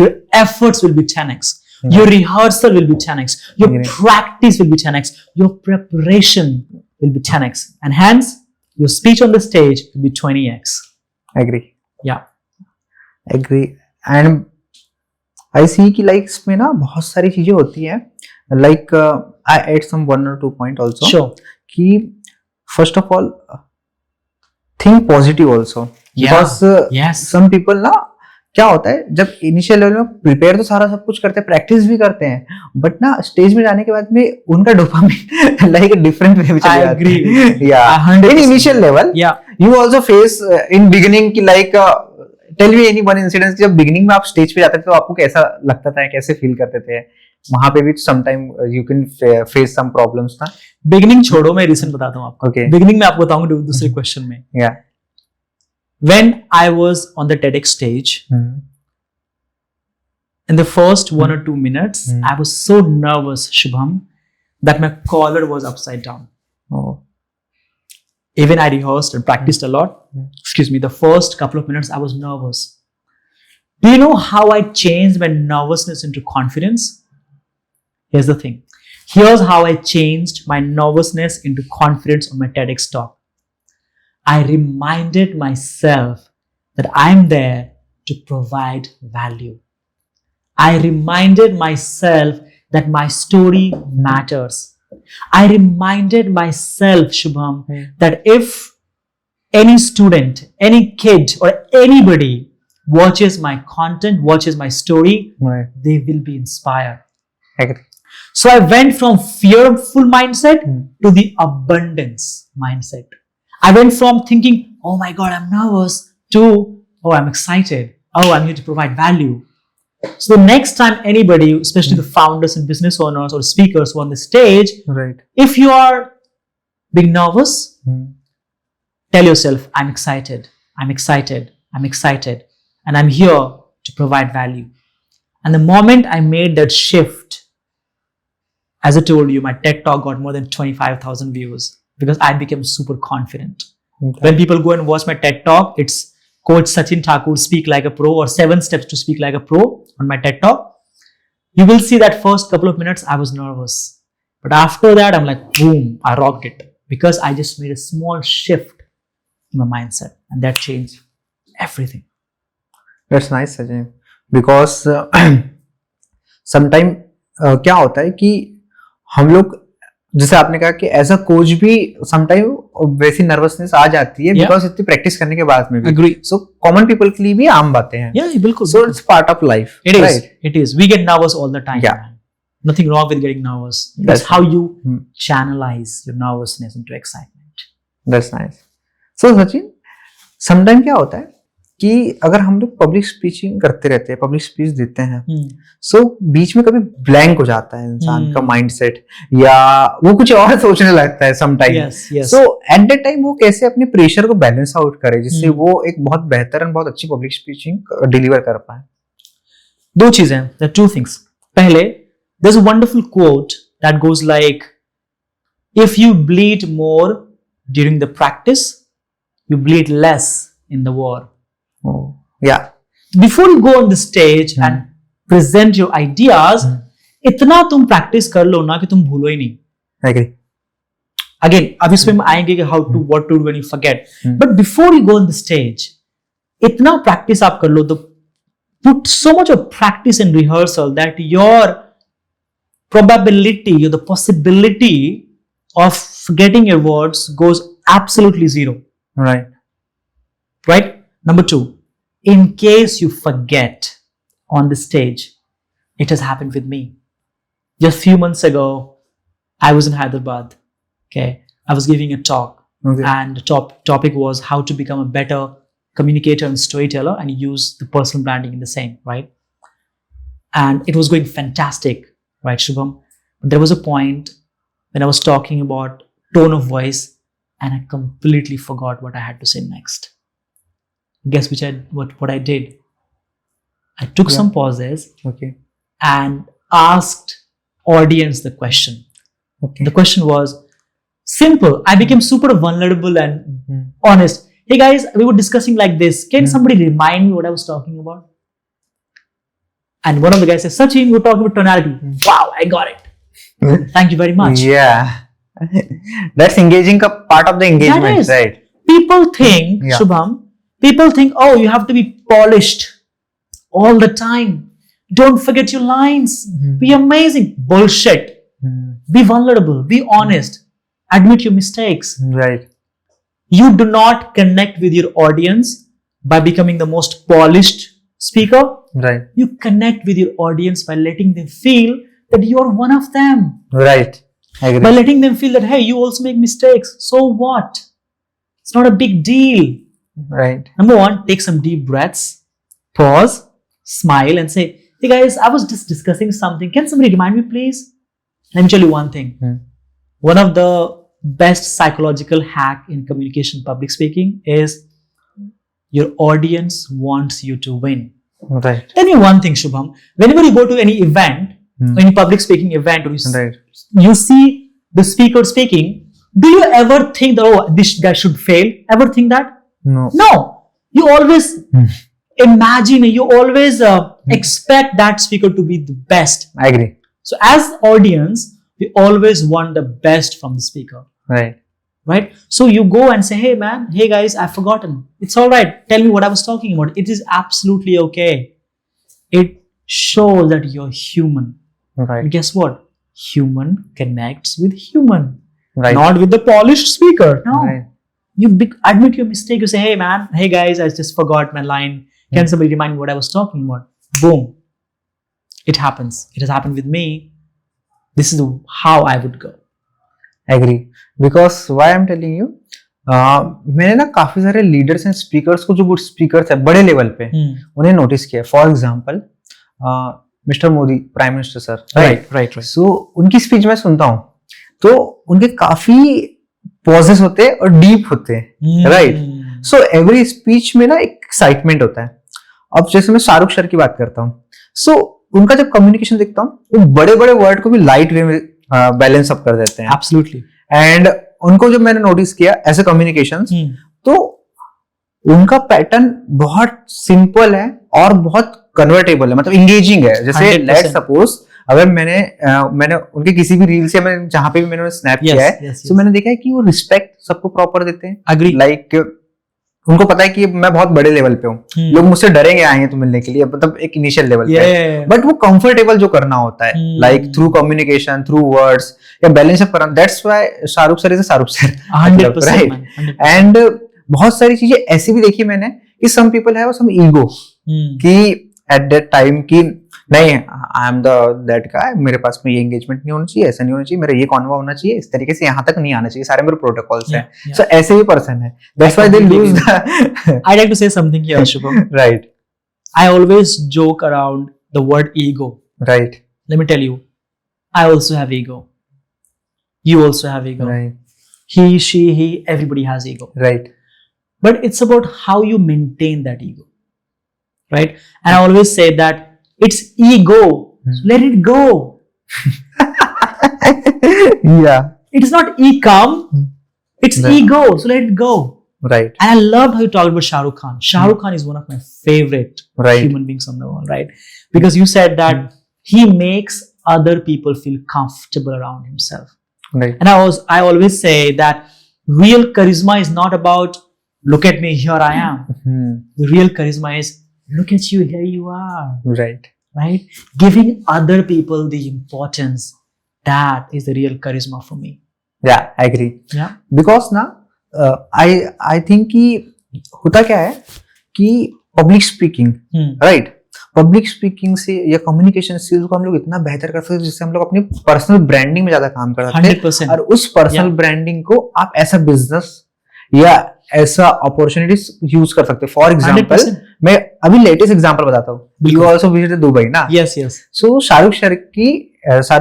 Speaker 1: your efforts will be 10x. Your rehearsal will be 10x. Your
Speaker 3: Agree.
Speaker 1: practice will be 10x. Your preparation will be 10x. And hence, your speech on the stage will be 20x.
Speaker 3: Agree.
Speaker 1: Yeah.
Speaker 3: Agree. And I see कि like इसमें ना बहुत सारी चीजें होती हैं. Like I add some 1 or 2 point also.
Speaker 1: Sure.
Speaker 3: कि first of all, think positive also.
Speaker 1: Yeah.
Speaker 3: Because
Speaker 1: Yes.
Speaker 3: some people ना क्या होता है, जब इनिशियल लेवल में प्रिपेयर तो सारा सब कुछ करते हैं, प्रैक्टिस भी करते हैं, बट ना स्टेज में जाने के बाद में उनका डोपामिन लाइक डिफरेंट वे में चले
Speaker 1: I
Speaker 3: जाते
Speaker 1: agree.
Speaker 3: हैं. या
Speaker 1: 100%.
Speaker 3: In initial level
Speaker 1: Yeah.
Speaker 3: You also face in beginning की like tell me any one incidence, जब बिगिनिंग में आप स्टेज पे जाते थे तो आपको कैसा लगता था, कैसे फील करते थे? वहां पे भी some time you can face some problems ना.
Speaker 1: बिगिनिंग छोड़ो, मैं रीजन बताता हूँ आपको.
Speaker 3: ओके.
Speaker 1: बिगिनिंग में आपको बताऊंगा दूसरे क्वेश्चन में.
Speaker 3: या.
Speaker 1: When I was on the TEDx stage, in the first 1 or 2 minutes, I was so nervous, Shubham, that my collar was upside down.
Speaker 3: Oh.
Speaker 1: Even I rehearsed and practiced a lot. Excuse me, the first couple of minutes I was nervous. Do you know how I changed my nervousness into confidence? Here's the thing. Here's how I changed my nervousness into confidence on my TEDx talk. I reminded myself that I'm there to provide value. I reminded myself that my story matters. I reminded myself, Shubham, that if any student, any kid, or anybody watches my content, watches my story,
Speaker 3: Right.
Speaker 1: they will be inspired.
Speaker 3: Agree.
Speaker 1: So I went from fearful mindset to the abundance mindset. I went from thinking, oh my God, I'm nervous, to, oh, I'm excited. Oh, I'm here to provide value. So the next time anybody, especially the founders and business owners or speakers who are on the stage,
Speaker 3: Right.
Speaker 1: if you are being nervous, tell yourself, I'm excited, I'm excited, I'm excited, and I'm here to provide value. And the moment I made that shift, as I told you, my TED Talk got more than 25,000 views because I became super confident.
Speaker 3: Okay.
Speaker 1: When people go and watch my TED Talk, it's Coach Sachin Thakur Speak Like a Pro or 7 Steps to Speak Like a Pro on my TED Talk. You will see that first couple of minutes I was nervous. But after that, I'm like, boom, I rocked it. Because I just made a small shift in my mindset. And that changed everything.
Speaker 3: That's nice, Sajay. Because sometime क्या होता है कि हम लोग जैसे आपने कहा कि एज अ कोच भी समटाइम वैसी नर्वसनेस आ जाती है
Speaker 1: Yeah.
Speaker 3: बिकॉज इतनी प्रैक्टिस करने के बाद में भी
Speaker 1: Agree.
Speaker 3: सो कॉमन पीपल के लिए भी आम बातें हैं
Speaker 1: Yeah, बिल्कुल
Speaker 3: so it's part of life
Speaker 1: It is. It is. We get nervous all the time.
Speaker 3: Yeah.
Speaker 1: Man. Nothing wrong with getting nervous.
Speaker 3: That's
Speaker 1: That's how you
Speaker 3: Hmm.
Speaker 1: channelize your nervousness into excitement.
Speaker 3: That's nice so Sachin sometime क्या होता है कि अगर हम लोग public speeching करते रहते हैं पब्लिक स्पीच देते हैं सो बीच में कभी ब्लैंक हो जाता है इंसान का माइंडसेट या वो कुछ और सोचने लगता है sometime
Speaker 1: Yes, yes.
Speaker 3: So eight that time वो कैसे अपने प्रेशर को बैलेंस आउट करे जिससे
Speaker 1: Hmm.
Speaker 3: वो एक बहुत बेहतर और बहुत अच्छी पब्लिक स्पीचिंग डिलीवर कर पाए
Speaker 1: दो चीजें हैं. There are two things. पहले, there's a wonderful quote that goes like, if you bleed more during the practice, you bleed less in the war.
Speaker 3: या
Speaker 1: Before you go on the stage and present your ideas, इतना तुम practice कर लो ना कि तुम भूलो ही नहीं.
Speaker 3: Agree
Speaker 1: Again, अब इसमें हम आएंगे कि how to what to do when you forget. But before you go on the stage, इतना practice आप कर लो, put so much of practice and rehearsal that your probability or the possibility of forgetting your words goes absolutely zero.
Speaker 3: Right
Speaker 1: Right? Number two, in case you forget on the stage, it has happened with me. Just few months ago, I was in Hyderabad. Okay, I was giving a talk,
Speaker 3: okay
Speaker 1: and the topic was how to become a better communicator and storyteller, and use the personal branding in the same, right? And it was going fantastic, right, Shubham? But there was a point when I was talking about tone of voice, and I completely forgot what I had to say next. Guess what I did? I took
Speaker 3: Yeah.
Speaker 1: some pauses
Speaker 3: okay
Speaker 1: and asked audience the question.
Speaker 3: Okay
Speaker 1: The question was simple. I became super vulnerable and honest. Hey guys, we were discussing like this. Can somebody remind me what I was talking about? And one of the guys said, Sachin, we're talking about tonality. Wow, I got it. Thank you very much.
Speaker 3: Yeah. That's engaging a part of the engagement,
Speaker 1: is.
Speaker 3: right?
Speaker 1: People think,
Speaker 3: Yeah.
Speaker 1: Shubham, people think, oh, you have to be polished all the time. Don't forget your lines. Be amazing. Bullshit. Be vulnerable. Be honest. Admit your mistakes.
Speaker 3: Right.
Speaker 1: You do not connect with your audience by becoming the most polished speaker.
Speaker 3: Right.
Speaker 1: You connect with your audience by letting them feel that you're one of them.
Speaker 3: Right. I agree.
Speaker 1: By letting them feel that, hey, you also make mistakes. So what? It's not a big deal.
Speaker 3: Right.
Speaker 1: Number one, take some deep breaths, pause, smile, and say, hey guys, I was just discussing something. Can somebody remind me, please? Let me tell you one thing. One of the best psychological hack in communication, public speaking is your audience wants you to win.
Speaker 3: Right.
Speaker 1: Tell me one thing, Shubham. Whenever you go to any event, any public speaking event, or
Speaker 3: Right.
Speaker 1: you see the speaker speaking, do you ever think that, oh, this guy should fail? Ever think that?
Speaker 3: No.
Speaker 1: No. You always imagine, you always expect that speaker to be the best.
Speaker 3: I agree.
Speaker 1: So as audience, we always want the best from the speaker,
Speaker 3: Right.
Speaker 1: right? So you go and say, hey man, hey guys, I've forgotten. It's all right. Tell me what I was talking about. It is absolutely okay. It shows that you're human. And
Speaker 3: Right.
Speaker 1: guess what? Human connects with human,
Speaker 3: Right.
Speaker 1: not with the polished speaker. No.
Speaker 3: Right.
Speaker 1: You admit your mistake. You say, hey man, hey guys, I just forgot my line. Can somebody remind me what I was talking about? Boom. It happens. It has happened with me. This is how I would go.
Speaker 3: Agree. Because why I'm telling you, मैंने ना काफी सारे leaders and speakers को जो good speakers है बड़े level पे उन्हें नोटिस किया. For example mister Modi, prime minister sir,
Speaker 1: Right.
Speaker 3: सो उनकी स्पीच मैं सुनता हूँ तो उनके काफी पॉजेस होते हैं और डीप होते हैं. राइट. सो एवरी स्पीच में ना एक एक्साइटमेंट होता है. अब जैसे मैं शाहरुख सर की बात करता हूँ, सो उनका जब कम्युनिकेशन देखता हूँ वो बड़े बड़े वर्ड को भी लाइट वे में बैलेंस अप कर देते हैं.
Speaker 1: Absolutely.
Speaker 3: एंड उनको जब मैंने नोटिस किया ऐसे कम्युनिकेशन तो उनका पैटर्न बहुत सिंपल है और बहुत कन्वर्टेबल है, मतलब इंगेजिंग है. जैसे
Speaker 1: 100%.
Speaker 3: लेट सपोज अगर मैंने उनके किसी भी रील से मैं जहां पे भी मैंने स्नैप किया है,
Speaker 1: yes.
Speaker 3: तो मैंने देखा है कि वो रिस्पेक्ट सबको प्रॉपर देते हैं.
Speaker 1: Agree.
Speaker 3: लाइक उनको पता है कि मैं बहुत बड़े लेवल पे हूँ, लोग मुझसे डरेंगे आएंगे तो मिलने के लिए, मतलब एक इनिशियल लेवल पे, बट वो कंफर्टेबल जो करना होता है like through communication, through words या बैलेंस अप करना, that's why Shahrukh sir is Shahrukh sir,
Speaker 1: 100%,
Speaker 3: right. And बहुत सारी चीजें ऐसी भी देखी मैंने कि some people have some ego कि एट दैट टाइम कि नहीं, I am the that guy, मेरे पास में ये एंगेजमेंट नहीं होना चाहिए, ऐसा नहीं होना चाहिए, मेरा ये कॉन्वा होना चाहिए, इस तरीके से यहाँ तक नहीं आना चाहिए, सारे मेरे प्रोटोकॉल्स हैं। सो ऐसे भी पर्सन है, that's why they lose the
Speaker 1: I like to say something here, Shubham.
Speaker 3: Right
Speaker 1: I always joke around the word ego.
Speaker 3: Right
Speaker 1: Let me tell you, I also have ego. You also have ego.
Speaker 3: Right
Speaker 1: He, she, he, everybody has ego.
Speaker 3: Right
Speaker 1: But it's about how you maintain that ego. Right? And I always say that it's ego. So let it go.
Speaker 3: yeah
Speaker 1: It is not e-com. It's
Speaker 3: Right.
Speaker 1: ego. So let it go.
Speaker 3: right
Speaker 1: And I loved how you talked about Shah Rukh Khan. Shah Rukh Khan is one of my favorite
Speaker 3: Right.
Speaker 1: human beings on the world, right? Because you said that he makes other people feel comfortable around himself.
Speaker 3: right
Speaker 1: And I always say that real charisma is not about look at me, here I am. The real charisma is look at you, here you are,
Speaker 3: right
Speaker 1: right? Giving other people the importance, that is the real charisma for me.
Speaker 3: yeah I agree
Speaker 1: Yeah.
Speaker 3: Because ना I think कि होता क्या है कि public speaking, right, public speaking से या communication skills को हम लोग इतना बेहतर कर सकते हैं जिससे हम लोग अपनी पर्सनल ब्रांडिंग में ज्यादा काम कर सकते हैं
Speaker 1: 100%.
Speaker 3: और उस पर्सनल ब्रांडिंग को आप ऐसा बिजनेस या ऐसा अपॉर्चुनिटीज यूज कर सकते हैं। For example
Speaker 1: 100%.
Speaker 3: मैं अभी लेटेस्ट एग्जांपल बताता हूँ, यू आल्सो विजिटेड दुबई ना,
Speaker 1: Yes, yes.
Speaker 3: So Shahrukh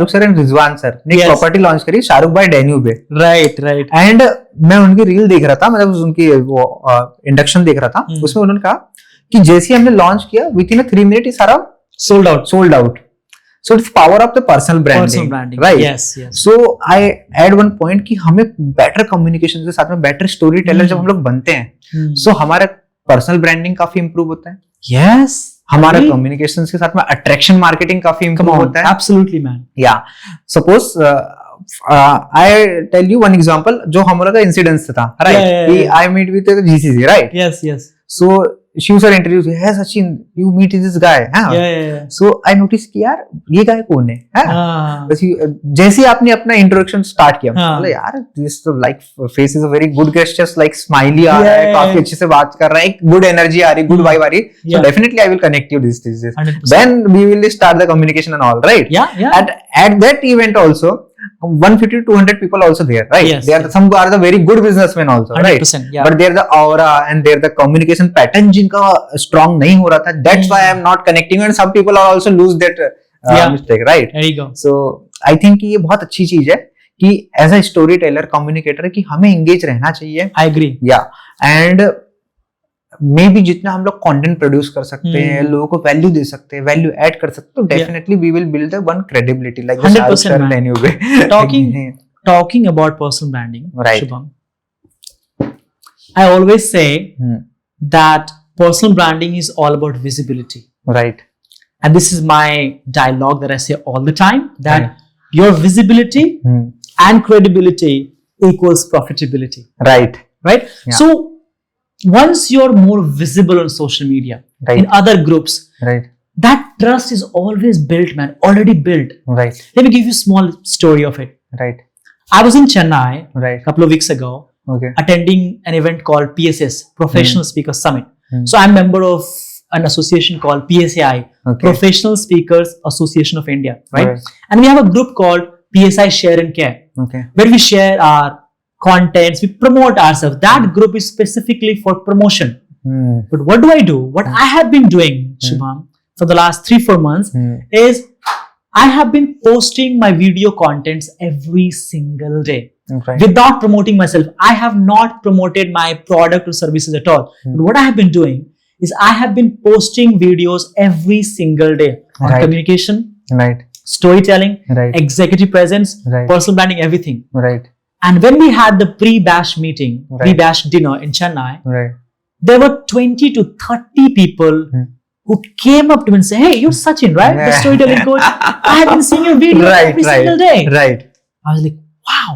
Speaker 3: sir and Rizwan sir ने
Speaker 1: Yes.
Speaker 3: प्रॉपर्टी लॉन्च करी शाहरुख बाय डेन्यूब पे,
Speaker 1: Right, right.
Speaker 3: एंड मैं उनकी रील देख रहा था, मतलब उनकी वो इंडक्शन देख रहा था, उसमें उन्होंने कहा कि जैसे हमने लॉन्च किया विद इन 3 मिनट ये सारा
Speaker 1: Sold out.
Speaker 3: sold out. So it's power of the personal branding,
Speaker 1: Personal branding.
Speaker 3: right?
Speaker 1: Yes, yes.
Speaker 3: So I add one point कि हमें better communication के साथ में better storyteller जब हम लोग बनते हैं, so हमारा personal branding काफी improve होता है,
Speaker 1: Yes.
Speaker 3: हमारा
Speaker 1: Agree.
Speaker 3: communications के साथ में attraction marketing काफी
Speaker 1: Come
Speaker 3: improve
Speaker 1: on.
Speaker 3: होता है।
Speaker 1: Absolutely, man.
Speaker 3: Yeah, suppose I tell you one example जो हमारा का incident था, right?
Speaker 1: Yeah.
Speaker 3: कि I meet with the GCC, right?
Speaker 1: Yes, yes.
Speaker 3: So Shiv sir introduce, है Sachin you meet this guy,
Speaker 1: Yeah, yeah, yeah.
Speaker 3: So I notice कि यार ये गाय कौन है,
Speaker 1: Ah.
Speaker 3: जैसे ही आपने अपना इंट्रोडक्शन स्टार्ट किया,
Speaker 1: हाँ.
Speaker 3: बोला यार this like face is a very good gestures, like smiley आ रहा है,
Speaker 1: Yeah.
Speaker 3: काफी अच्छे से बात कर रहा है, एक गुड एनर्जी आ रही है, गुड वाइब आ रही है, so
Speaker 1: Yeah.
Speaker 3: Definitely I will connect you this
Speaker 1: 100%.
Speaker 3: Then we will start the communication and all, right?
Speaker 1: Yeah, yeah.
Speaker 3: At that event also 150 to 200 people also there, right?
Speaker 1: Yes,
Speaker 3: They are
Speaker 1: yes.
Speaker 3: some are the very good businessmen also, right?
Speaker 1: 100%, yeah.
Speaker 3: But they're the aura and they're the communication pattern जिनका strong नहीं हो रहा था, that's why I'm not connecting, and some people are also lose that
Speaker 1: Yeah.
Speaker 3: mistake, right?
Speaker 1: There you go.
Speaker 3: So I think कि ये बहुत अच्छी चीज है कि as a storyteller, communicator कि हमें engage रहना चाहिए,
Speaker 1: I agree.
Speaker 3: yeah, and may be जितना हम लोग कंटेंट प्रोड्यूस कर सकते हैं, लोगों को वैल्यू दे सकते हैं, वैल्यू ऐड कर सकते हैं, तो definitely we will build the one credibility like
Speaker 1: 100% man.
Speaker 3: Anyway.
Speaker 1: Talking about personal branding,
Speaker 3: Right.
Speaker 1: Shubham, I always say that personal branding is all about visibility.
Speaker 3: Right
Speaker 1: And this is my dialogue that I say all the time, that
Speaker 3: Right.
Speaker 1: your visibility and credibility equals profitability,
Speaker 3: right
Speaker 1: right?
Speaker 3: Yeah.
Speaker 1: So once you're more visible on social media,
Speaker 3: Right.
Speaker 1: in other groups,
Speaker 3: right
Speaker 1: that trust is always built, man, already built.
Speaker 3: Right
Speaker 1: Let me give you a small story of it.
Speaker 3: Right
Speaker 1: I was in Chennai a
Speaker 3: right
Speaker 1: couple of weeks ago
Speaker 3: okay
Speaker 1: attending an event called PSS, Professional Speaker Summit.
Speaker 3: Hmm.
Speaker 1: So I'm a member of an association called PSAI,
Speaker 3: Okay.
Speaker 1: Professional Speakers Association of India, right?
Speaker 3: Right.
Speaker 1: And we have a group called PSI Share and Care,
Speaker 3: okay
Speaker 1: where we share our contents, we promote ourselves. That group is specifically for promotion. But what do I do? What I have been doing, Shubham, for the last 3-4 months is I have been posting my video contents every single day without promoting myself. I have not promoted my product or services at all. But what I have been doing is I have been posting videos every single day on
Speaker 3: Right.
Speaker 1: communication,
Speaker 3: right
Speaker 1: storytelling,
Speaker 3: Right.
Speaker 1: executive presence,
Speaker 3: Right.
Speaker 1: personal branding, everything.
Speaker 3: Right
Speaker 1: And when we had the pre-bash meeting,
Speaker 3: Right.
Speaker 1: pre-bash dinner in Chennai,
Speaker 3: right
Speaker 1: there were 20 to 30 people who came up to me and said, "Hey, you're Sachin, right? The storytelling coach. I have been seeing your video every single day."
Speaker 3: Right
Speaker 1: I was like, wow,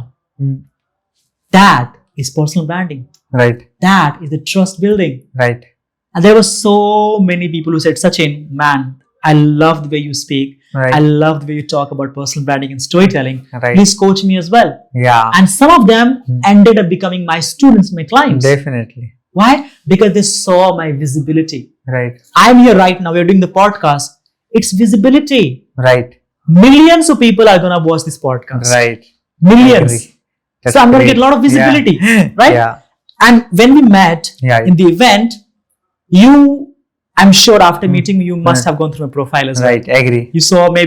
Speaker 1: that is personal branding.
Speaker 3: Right.
Speaker 1: That is the trust building.
Speaker 3: Right.
Speaker 1: And there were so many people who said, Sachin, man, I love the way you speak.
Speaker 3: Right.
Speaker 1: I love the way you talk about personal branding and storytelling.
Speaker 3: Right.
Speaker 1: Please coach me as well.
Speaker 3: Yeah.
Speaker 1: And some of them ended up becoming my students, my clients.
Speaker 3: Definitely.
Speaker 1: Why? Because they saw my visibility.
Speaker 3: Right.
Speaker 1: I'm here right now. We're doing the podcast. It's visibility.
Speaker 3: Right.
Speaker 1: Millions of people are going to watch this podcast.
Speaker 3: Right.
Speaker 1: Millions.
Speaker 3: That's
Speaker 1: So I'm going to
Speaker 3: great.
Speaker 1: get a lot of visibility.
Speaker 3: Yeah.
Speaker 1: Right?
Speaker 3: Yeah.
Speaker 1: And when we met
Speaker 3: Yeah.
Speaker 1: in the event, I'm sure after meeting me, you must have gone through my profile as well.
Speaker 3: Right. Agree.
Speaker 1: You saw my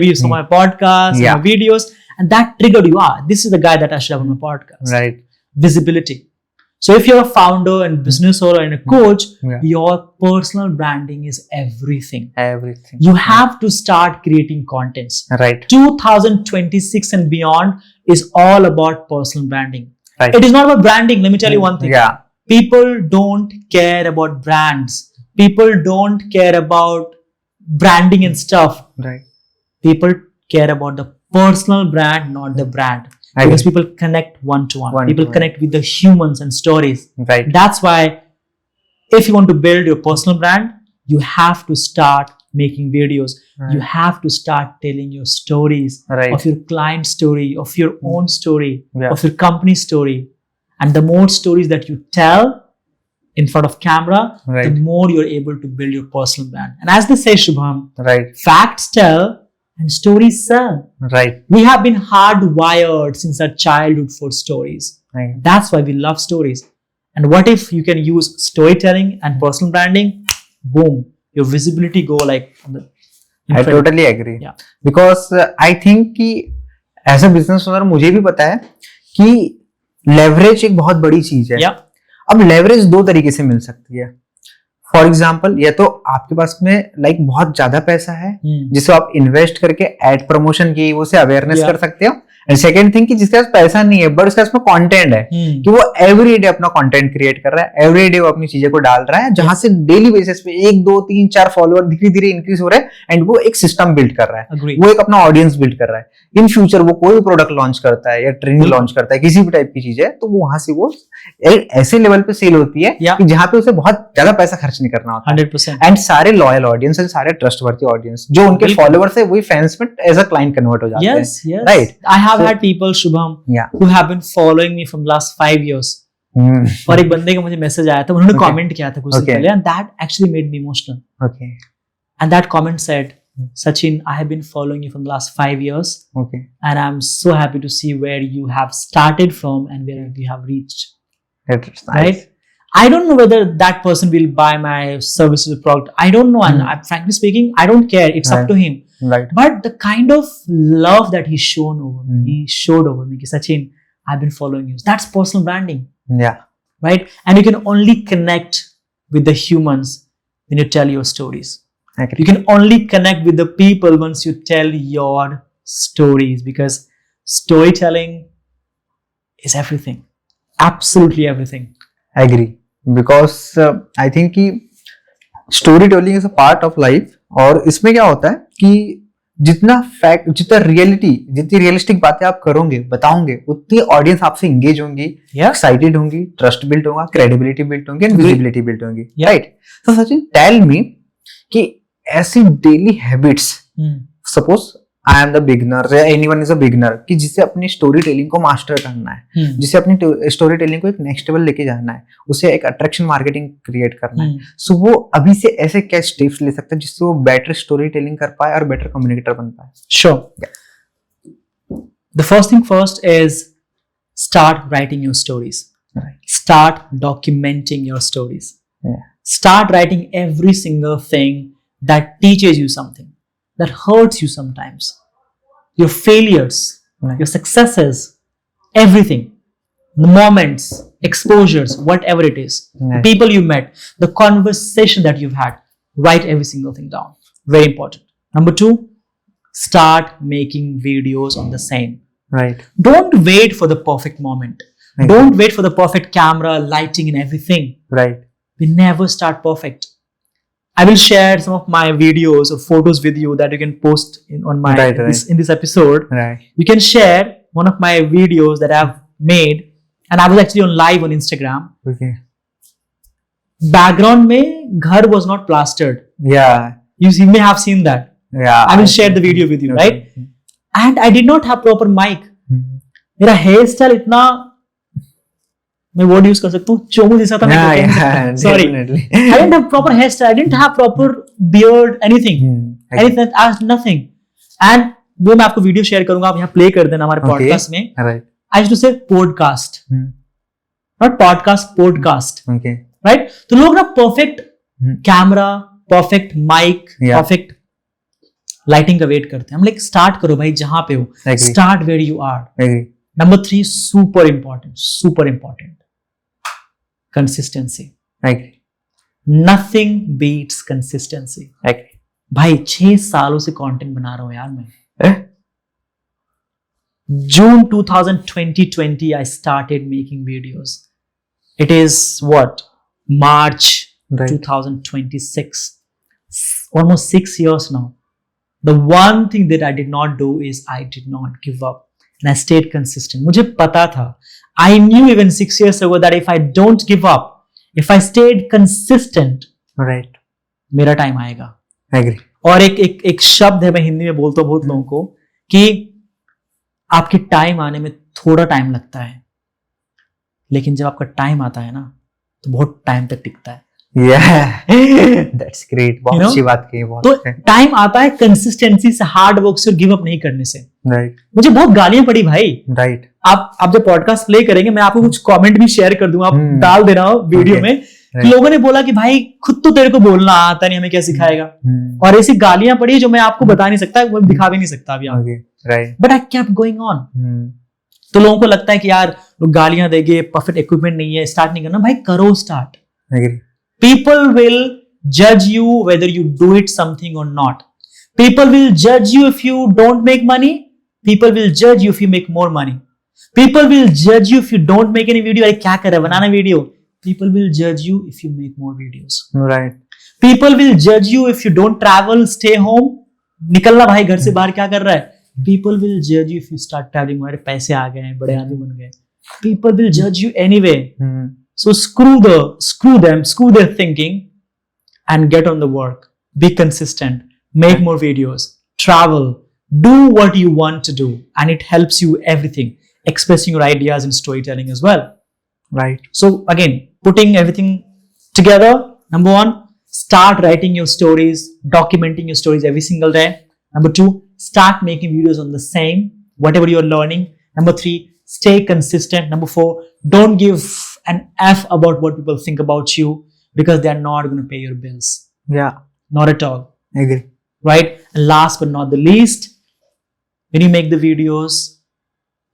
Speaker 1: podcast,
Speaker 3: Yeah.
Speaker 1: my videos, and that triggered you. This is the guy that I should have on my podcast.
Speaker 3: Right.
Speaker 1: Visibility. So if you're a founder and business owner and a coach,
Speaker 3: Yeah.
Speaker 1: your personal branding is everything.
Speaker 3: Everything.
Speaker 1: You have to start creating contents.
Speaker 3: Right.
Speaker 1: 2026 and beyond is all about personal branding.
Speaker 3: Right.
Speaker 1: It is not about branding. Let me tell you one thing.
Speaker 3: Yeah.
Speaker 1: People don't care about brands. People don't care about branding and stuff.
Speaker 3: Right.
Speaker 1: People care about the personal brand, not the brand.
Speaker 3: I
Speaker 1: Because
Speaker 3: agree.
Speaker 1: people connect one-to-one.
Speaker 3: One-to-one.
Speaker 1: People connect with the humans and stories.
Speaker 3: Right.
Speaker 1: That's why if you want to build your personal brand, you have to start making videos.
Speaker 3: Right.
Speaker 1: You have to start telling your stories
Speaker 3: Right.
Speaker 1: of your client story, of your own story,
Speaker 3: Yeah.
Speaker 1: of your company story. And the more stories that you tell in front of camera,
Speaker 3: Right.
Speaker 1: the more you're able to build your personal brand. And as they say, Shubham,
Speaker 3: Right.
Speaker 1: facts tell and stories sell.
Speaker 3: Right.
Speaker 1: We have been hardwired since our childhood for stories.
Speaker 3: Right.
Speaker 1: That's why we love stories. And what if you can use storytelling and personal branding? Boom, your visibility go like on the
Speaker 3: I totally agree.
Speaker 1: Yeah.
Speaker 3: Because I think कि as a business owner मुझे भी पता है कि leverage एक बहुत बड़ी चीज है.
Speaker 1: Yeah.
Speaker 3: अब leverage दो तरीके से मिल सकती है. फॉर एग्जाम्पल, या तो आपके पास में लाइक बहुत ज्यादा पैसा है जिसे आप इन्वेस्ट करके एड प्रमोशन की वो से अवेयरनेस
Speaker 1: Yeah.
Speaker 3: कर सकते हो. एंड सेकंड थिंग कि जिसके पास पैसा नहीं है बट उसके पास में कंटेंट है कि वो एवरी डे अपना कंटेंट क्रिएट कर रहा है, एवरी डे वो अपनी चीजें को डाल रहा है जहां से डेली बेसिस पे 1 2 3 4 फॉलोअर धीरे धीरे इंक्रीज हो रहे हैं एंड वो एक सिस्टम बिल्ड कर रहा है.
Speaker 1: Agree.
Speaker 3: वो एक अपना ऑडियंस बिल्ड कर रहा है. इन फ्यूचर वो कोई भी प्रोडक्ट लॉन्च करता है या ट्रेनिंग लॉन्च करता है किसी भी टाइप की चीज है तो वो वहां से वो एक ऐसे लेवल पे सेल होती है
Speaker 1: Yeah.
Speaker 3: कि जहां पे उसे बहुत ज्यादा पैसा खर्च नहीं करना होता.
Speaker 1: 100%.
Speaker 3: एंड सारे लॉयल ऑडियंस एंड सारे ट्रस्टवर्थी ऑडियंस जो उनके
Speaker 1: बिल्कुल.
Speaker 3: फॉलोअर्स है वही फैंस में एज अ क्लाइंट कन्वर्ट हो जाते हैं.
Speaker 1: Yes, yes.
Speaker 3: Right.
Speaker 1: I have
Speaker 3: So-
Speaker 1: had people, Shubham,
Speaker 3: Yeah.
Speaker 1: who have been following me from last 5 years. और एक बंदे का मुझे मैसेज आया था, उन्होंने
Speaker 3: Okay.
Speaker 1: कमेंट किया था कुछ दिन
Speaker 3: Okay.
Speaker 1: पहले, and that actually made me emotional.
Speaker 3: Okay.
Speaker 1: And that comment said, Sachin, I have been following you from the last 5 years,
Speaker 3: Okay.
Speaker 1: and I'm so happy to see where you have started from and where you have reached.
Speaker 3: That's nice.
Speaker 1: Right? I don't know whether that person will buy my services or product. I don't know, and frankly speaking, I don't care. It's up
Speaker 3: Right.
Speaker 1: to him.
Speaker 3: Right.
Speaker 1: But the kind of love that he showed over me, he showed over me, Sachin, I've been following you. That's personal branding,
Speaker 3: Yeah.
Speaker 1: right? And you can only connect with the humans when you tell your stories.
Speaker 3: Agree.
Speaker 1: You can only connect with the people once you tell your stories, because storytelling is everything. Absolutely everything.
Speaker 3: Agree. Because I think कि story telling is a part of life. और इसमें क्या होता है कि जितना fact, जितना reality, जितनी रियलिस्टिक बातें आप करोगे, बताओगे, उतनी ऑडियंस आपसे एंगेज होंगी,
Speaker 1: Yeah.
Speaker 3: एक्साइटेड होंगी, ट्रस्ट बिल्ड होगा, क्रेडिबिलिटी बिल्ड होगी एंड
Speaker 1: Agree.
Speaker 3: विजिबिलिटी बिल्ड होगी.
Speaker 1: Yeah.
Speaker 3: राइट. तो सचिन, टेल मी कि ऐसी daily habits, suppose I am the beginner या एनीवन इज अ बिगनर, कि जिसे अपनी स्टोरी टेलिंग को मास्टर करना है, जिसे अपनी स्टोरी टेलिंग को एक नेक्स्ट लेवल लेके जाना है, उसे एक अट्रैक्शन मार्केटिंग क्रिएट करना है, सो वो अभी से ऐसे क्या स्टेप्स ले सकते हैं जिससे वो बेटर स्टोरी टेलिंग कर पाए और बेटर कम्युनिकेटर बन पाए.
Speaker 1: Sure. The first thing first is start writing your stories.
Speaker 3: Right.
Speaker 1: Start documenting your stories.
Speaker 3: Yeah.
Speaker 1: Start writing every single thing that teaches you something, that hurts you sometimes. Your failures,
Speaker 3: Right.
Speaker 1: your successes, everything. The moments, exposures, whatever it is. The
Speaker 3: Right.
Speaker 1: people you met, the conversation that you've had. Write every single thing down. Very important. Number 2, start making videos on the same.
Speaker 3: Right.
Speaker 1: Don't wait for the perfect moment.
Speaker 3: Right.
Speaker 1: Don't wait for the perfect camera, lighting, and everything.
Speaker 3: Right.
Speaker 1: We never start perfect. I will share some of my videos or photos with you that you can post on my
Speaker 3: Right, right.
Speaker 1: in this episode.
Speaker 3: Right.
Speaker 1: You can share one of my videos that I've made, and I was actually on live on Instagram.
Speaker 3: Okay.
Speaker 1: background में घर was not plastered.
Speaker 3: Yeah.
Speaker 1: You may have seen that.
Speaker 3: Yeah.
Speaker 1: I will share the video with you, right? And I did not have proper mic. मेरा hair style इतना, मैं word use कर सकता हूँ, चोमू जैसा था. Sorry, I didn't have proper hairstyle. I didn't have proper beard, anything, nothing. And वो मैं आपको वीडियो शेयर करूंगा, आप यहाँ प्ले कर देना हमारे पॉडकास्ट में. I used to say podcast, not podcast, podcast.
Speaker 3: Okay.
Speaker 1: Right? तो लोग ना perfect camera, perfect mic, perfect lighting का वेट करते हैं. हम लाइक स्टार्ट करो भाई जहां पे हो, start where you are. Number 3, super important, consistency. Nothing beats consistency. भाई 6 सालों से कंटेंट बना रहा हूं यार मैं. June 2020 I started making videos. It is what? March 2026. Almost 6 years now. The one thing that I did not do is I did not give up. And I stayed consistent. मुझे पता था. I knew even 6 years ago that if I don't give up, if I stayed consistent,
Speaker 3: right,
Speaker 1: मेरा time आएगा.
Speaker 3: Agree.
Speaker 1: और एक शब्द है, मैं हिंदी में बोलता हूँ बहुत लोगों को, कि आपके टाइम आने में थोड़ा टाइम लगता है, लेकिन जब आपका टाइम आता है ना तो बहुत टाइम तक टिकता है.
Speaker 3: That's great. बहुत अच्छी बात कही.
Speaker 1: तो टाइम आता है कंसिस्टेंसी से, हार्ड वर्क से, गिव अप नहीं करने से.
Speaker 3: राइट.
Speaker 1: मुझे बहुत गालियां पड़ी भाई.
Speaker 3: राइट.
Speaker 1: आप जब पॉडकास्ट प्ले करेंगे मैं आपको कुछ कमेंट भी शेयर कर दूंगा, आप डाल देना वीडियो में. लोगों ने बोला कि भाई खुद तो तेरे को बोलना आता नहीं, हमें क्या सिखाएगा. और ऐसी गालियां पड़ी जो मैं आपको बता नहीं सकता, वो दिखा भी नहीं सकता अभी आपको.
Speaker 3: Right.
Speaker 1: But I kept going on. तो लोगों को लगता है कि यार लोग गालियां देंगे, परफेक्ट इक्विपमेंट नहीं है, स्टार्ट नहीं करना. भाई करो start. People will judge you whether you do it something or not. People will judge you if you don't make money. People will judge you if you make more money. People will judge you if you don't make any video. अरे क्या कर रहा है, बनाना video. People will judge you if you make more videos.
Speaker 3: Right.
Speaker 1: People will judge you if you don't travel, stay home. निकलना भाई घर से बाहर, क्या कर रहा है. People will judge you if you start traveling. हमारे पैसे आ गए हैं, बड़े आदमी बन गए. People will judge you anyway. So screw their thinking and get on the work. Be consistent, make more videos, travel, do what you want to do, and it helps you everything, expressing your ideas in storytelling as well.
Speaker 3: Right.
Speaker 1: So again, putting everything together. Number 1, start writing your stories, documenting your stories every single day. Number 2, start making videos on the same, whatever you're learning. Number 3, stay consistent. Number 4, don't give an F about what people think about you, because they are not going to pay your bills.
Speaker 3: Yeah.
Speaker 1: Not at all.
Speaker 3: I agree.
Speaker 1: Right? And last but not the least, when you make the videos,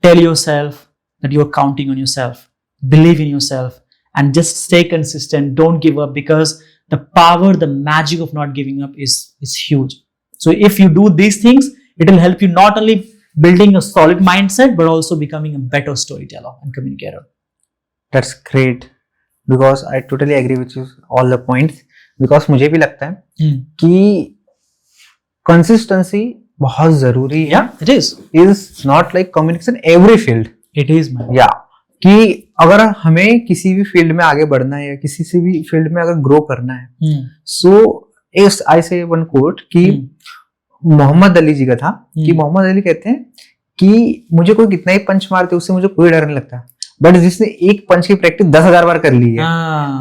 Speaker 1: tell yourself that you're counting on yourself. Believe in yourself and just stay consistent. Don't give up, because the power, the magic of not giving up is huge. So if you do these things, it will help you not only building a solid mindset, but also becoming a better storyteller and communicator.
Speaker 3: That's great, because I totally agree with you all the points. Because मुझे भी लगता है कि consistency बहुत जरूरी है.
Speaker 1: Yeah, it is.
Speaker 3: Is not like communication every field.
Speaker 1: It is, man.
Speaker 3: Yeah. कि अगर हमें किसी भी फील्ड में आगे बढ़ना है या किसी से भी फील्ड में अगर ग्रो करना है, so is I say one quote कि मोहम्मद अली जी का था कि मोहम्मद अली कहते हैं कि मुझे कोई कितना ही पंच मारते उससे मुझे कोई डर नहीं लगता, बट जिसने एक पंच की प्रैक्टिस 10,000 बार कर ली है,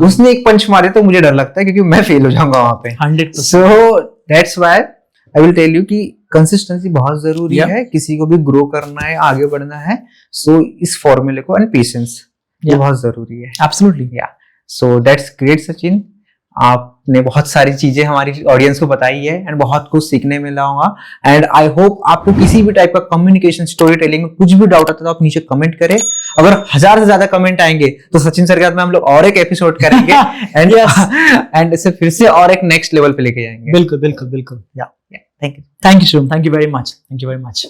Speaker 3: उसने एक पंच मारे तो मुझे डर लगता है क्योंकि मैं फेल हो जाऊंगा वहां पे.
Speaker 1: 100%.
Speaker 3: So that's why I will tell you कि कंसिस्टेंसी बहुत जरूरी है. किसी को भी ग्रो करना है, आगे बढ़ना है, सो इस फॉर्मूले को एंड पेशेंस ये बहुत जरूरी है.
Speaker 1: एब्सोल्युटली.
Speaker 3: या सो दैट्स ग्रेट सचिन. आपने बहुत सारी चीजें हमारी ऑडियंस को बताई है एंड बहुत कुछ सीखने मिला होगा. एंड आई होप आपको किसी भी टाइप का कम्युनिकेशन, स्टोरी टेलिंग में कुछ भी डाउट आता है तो आप नीचे कमेंट करें. अगर 1000 से ज्यादा कमेंट आएंगे तो सचिन सर के साथ में हम लोग और एक एपिसोड करेंगे एंड इसे फिर से और एक नेक्स्ट लेवल पे लेके जाएंगे.
Speaker 1: बिल्कुल बिल्कुल बिल्कुल.
Speaker 3: या thank you.
Speaker 1: Thank you Shubham. Thank you very much. Thank you very much.